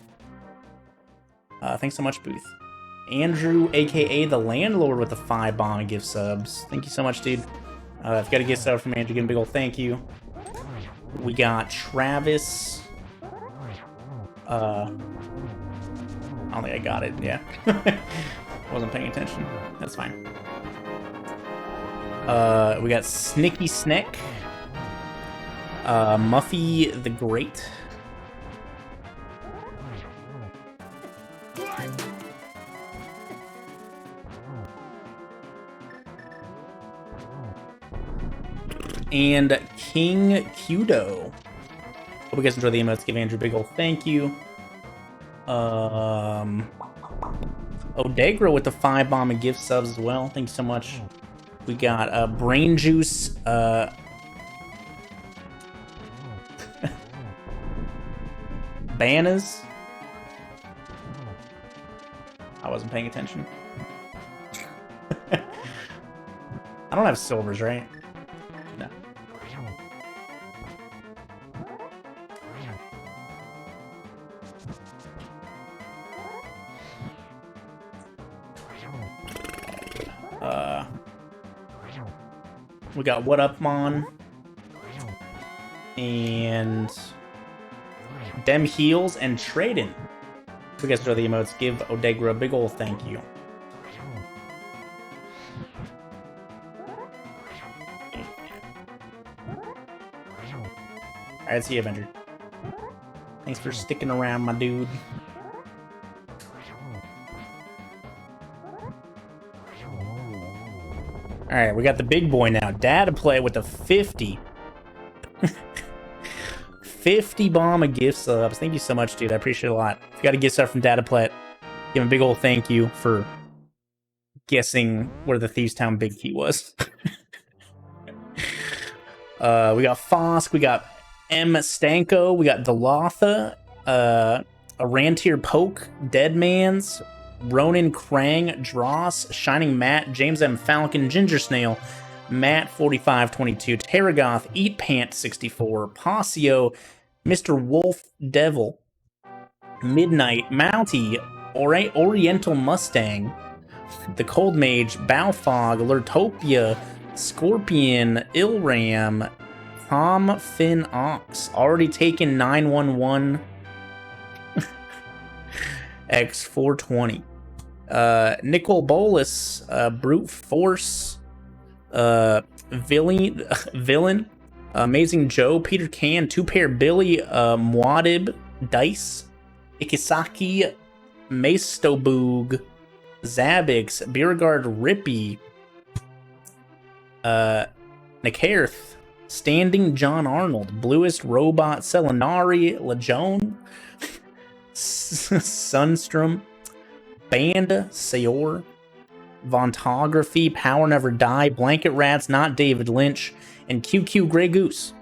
Thanks so much, Booth. Andrew, aka the Landlord, with the 5 bomb gift subs. Thank you so much, dude. I've got a gift sub from Andrew. Give him a big ol' thank you. We got Travis. I don't think I got it. Yeah. Wasn't paying attention. That's fine. We got Snicky Snick. Muffy the Great. And King Kudo. Hope you guys enjoy the emotes. Give Andrew a big ol' thank you. Odegra with the 5 bomb and gift subs as well. Thanks so much. We got Brain Juice. Bananas. I wasn't paying attention. I don't have silvers, right? No. We got What Up Mon and Dem Heals and Traden. If you guys enjoy the emotes, give Odegra a big ol' thank you. Alright, see you, Avenger. Thanks for sticking around, my dude. All right, we got the big boy now. Data play with the 50. 50 bomb of gift subs. Thank you so much, dude. I appreciate it a lot. If you got a gift sub from Dataplet, give him a big old thank you for guessing where the Thieves Town big key was. We got Fosk, we got M. Stanko, we got Delatha, a Rantier Poke, Deadmans, Ronan Krang, Dross, Shining Matt, James M. Falcon, Ginger Snail, Matt 4522, Terragoth, Eat Pant 64, Passio, Mr. Wolf Devil, Midnight, Mountie, Oriental Mustang, The Cold Mage, Balfog, Lurtopia, Scorpion, Ilram, Tom Finn Ox, already taken 911 X 420. Nicol Bolas, Brute Force, Villain, Amazing Joe, Peter Can, Two Pair Billy, Muad'Dib, Dice, Ikisaki, Mastoboog, Zabix, Beauregard Rippy, Nakarth, Standing John Arnold, Bluest Robot, Selenari, Legion, Sunstrom, Banda, Sayor, Vontography, Power Never Die, Blanket Rats, Not David Lynch, and QQ Grey Goose.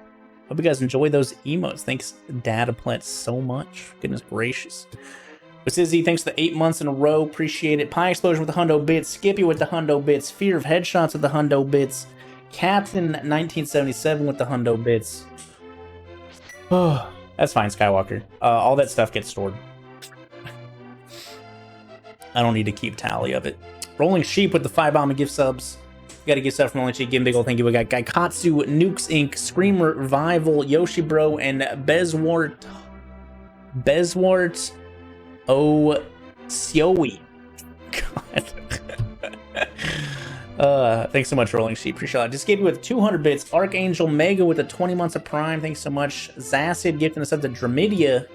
Hope you guys enjoy those emotes. Thanks, Dataplet, so much. Goodness gracious. Sizzy, thanks for the 8 months in a row. Appreciate it. Pie Explosion with the Hundo Bits. Skippy with the Hundo Bits. Fear of Headshots with the Hundo Bits. Captain 1977 with the Hundo Bits. Oh, that's fine, Skywalker. All that stuff gets stored. I don't need to keep tally of it. Rolling Sheep with the 5 bomb and gift subs. Got a gift sub from Rolling Sheep. Give him a big old thank you. We got Gaikatsu, Nukes Inc., Screamer Revival, Yoshi Bro, and Bezwart Seoi. God. Thanks so much, Rolling Sheep. Appreciate it. Just gave you with 200 bits. Archangel Mega with the 20 months of Prime. Thanks so much. Zacid gifting us up to Dramidia.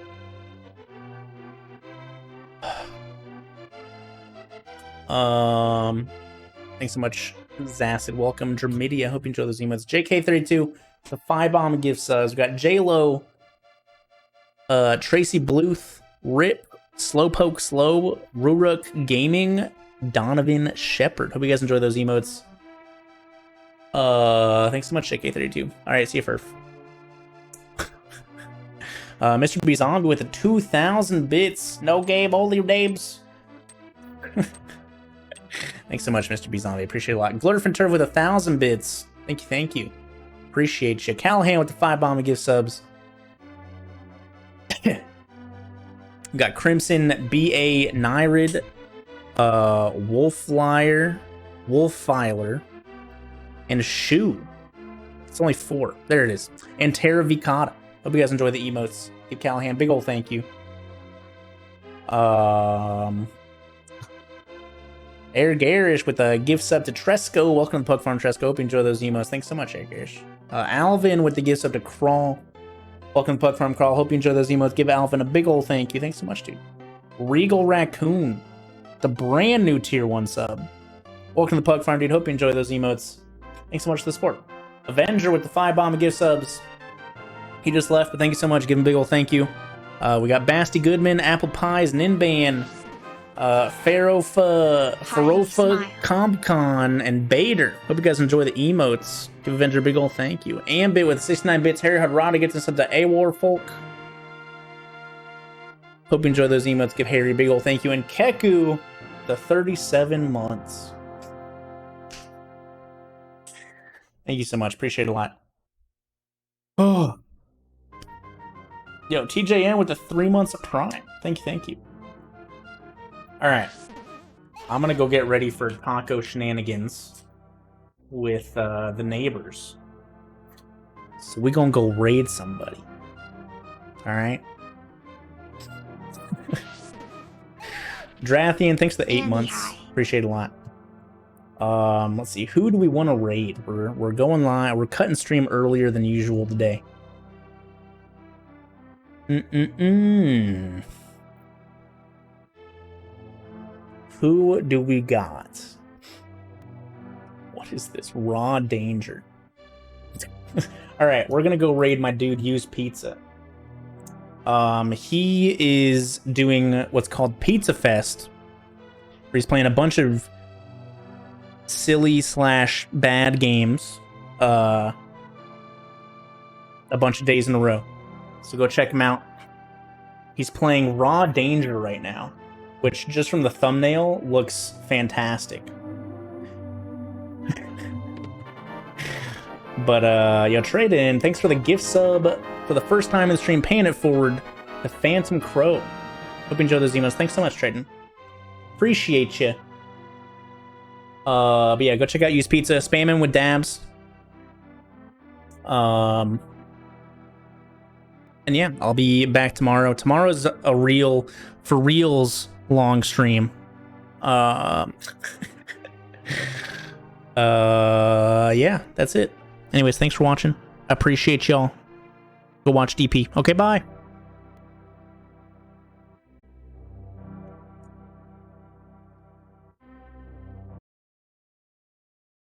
Thanks so much, Zacid. Welcome, Dramidia. Hope you enjoy those emotes. JK32, the 5 bomb gift subs. We got J-Lo, Tracy Bluth, Rip, Slowpoke Slow, Ruruk Gaming, Donovan Shepard. Hope you guys enjoy those emotes. Thanks so much, JK32. Alright, see you, Furf. Mr. B Zombie with the 2,000 bits. No game, only names. Thanks so much, Mr. B Zombie. Appreciate it a lot. Glurfin Turf with 1,000 bits. Thank you, thank you. Appreciate you. Callahan with the 5 bomb and gift subs. We got Crimson, B.A. Nyrid, Wolflier, Wolfiler, and Shoe. It's only 4. There it is. And Terra Vicata. Hope you guys enjoy the emotes. Give Callahan big old thank you. Air Garish with a gift sub to Tresco. Welcome to the Puck Farm, Tresco. Hope you enjoy those emotes. Thanks so much, Air Garish. Alvin with the gift sub to Crawl. Welcome to Puck Farm, Crawl. Hope you enjoy those emotes. Give Alvin a big old thank you. Thanks so much, dude. Regal Raccoon, the brand new tier 1 sub. Welcome to the Puck Farm, dude. Hope you enjoy those emotes. Thanks so much for the support. Avenger with the 5 bomb and gift subs. He just left, but thank you so much. Give him a big old thank you. We got Basti Goodman, Apple Pies, Ninban, Farofa, Compcon, and Bader. Hope you guys enjoy the emotes. Give Avenger a big old thank you. Ambit with 69 bits. Harry Rando gets us up to AWar folk. Hope you enjoy those emotes. Give Harry a big old thank you. And Keku, the 37 months. Thank you so much. Appreciate it a lot. Oh. Yo, TJN with the 3 months of Prime. Thank you, thank you. Alright. I'm gonna go get ready for taco shenanigans with the neighbors. So we gonna go raid somebody. Alright? Drathian, thanks for the 8 months. Appreciate it a lot. Let's see. Who do we want to raid? We're going live. We're cutting stream earlier than usual today. Who do we got? What What is this? Raw danger. Alright, we're gonna go raid my dude Use Pizza. He is doing what's called Pizza Fest, where he's playing a bunch of silly / bad games a bunch of days in a row. So go check him out. He's playing Raw Danger right now, which just from the thumbnail looks fantastic. But yo, Trade-In, thanks for the gift sub for the first time in the stream, paying it forward. The Phantom Crow. Hope you enjoy those emails. Thanks so much, Trade-In. Appreciate you. But yeah, go check out Use Pizza. Spam him with dabs. And yeah, I'll be back tomorrow. Tomorrow's a real, for reals, long stream. Yeah, that's it. Anyways, thanks for watching. I appreciate y'all. Go watch DP. Okay, bye.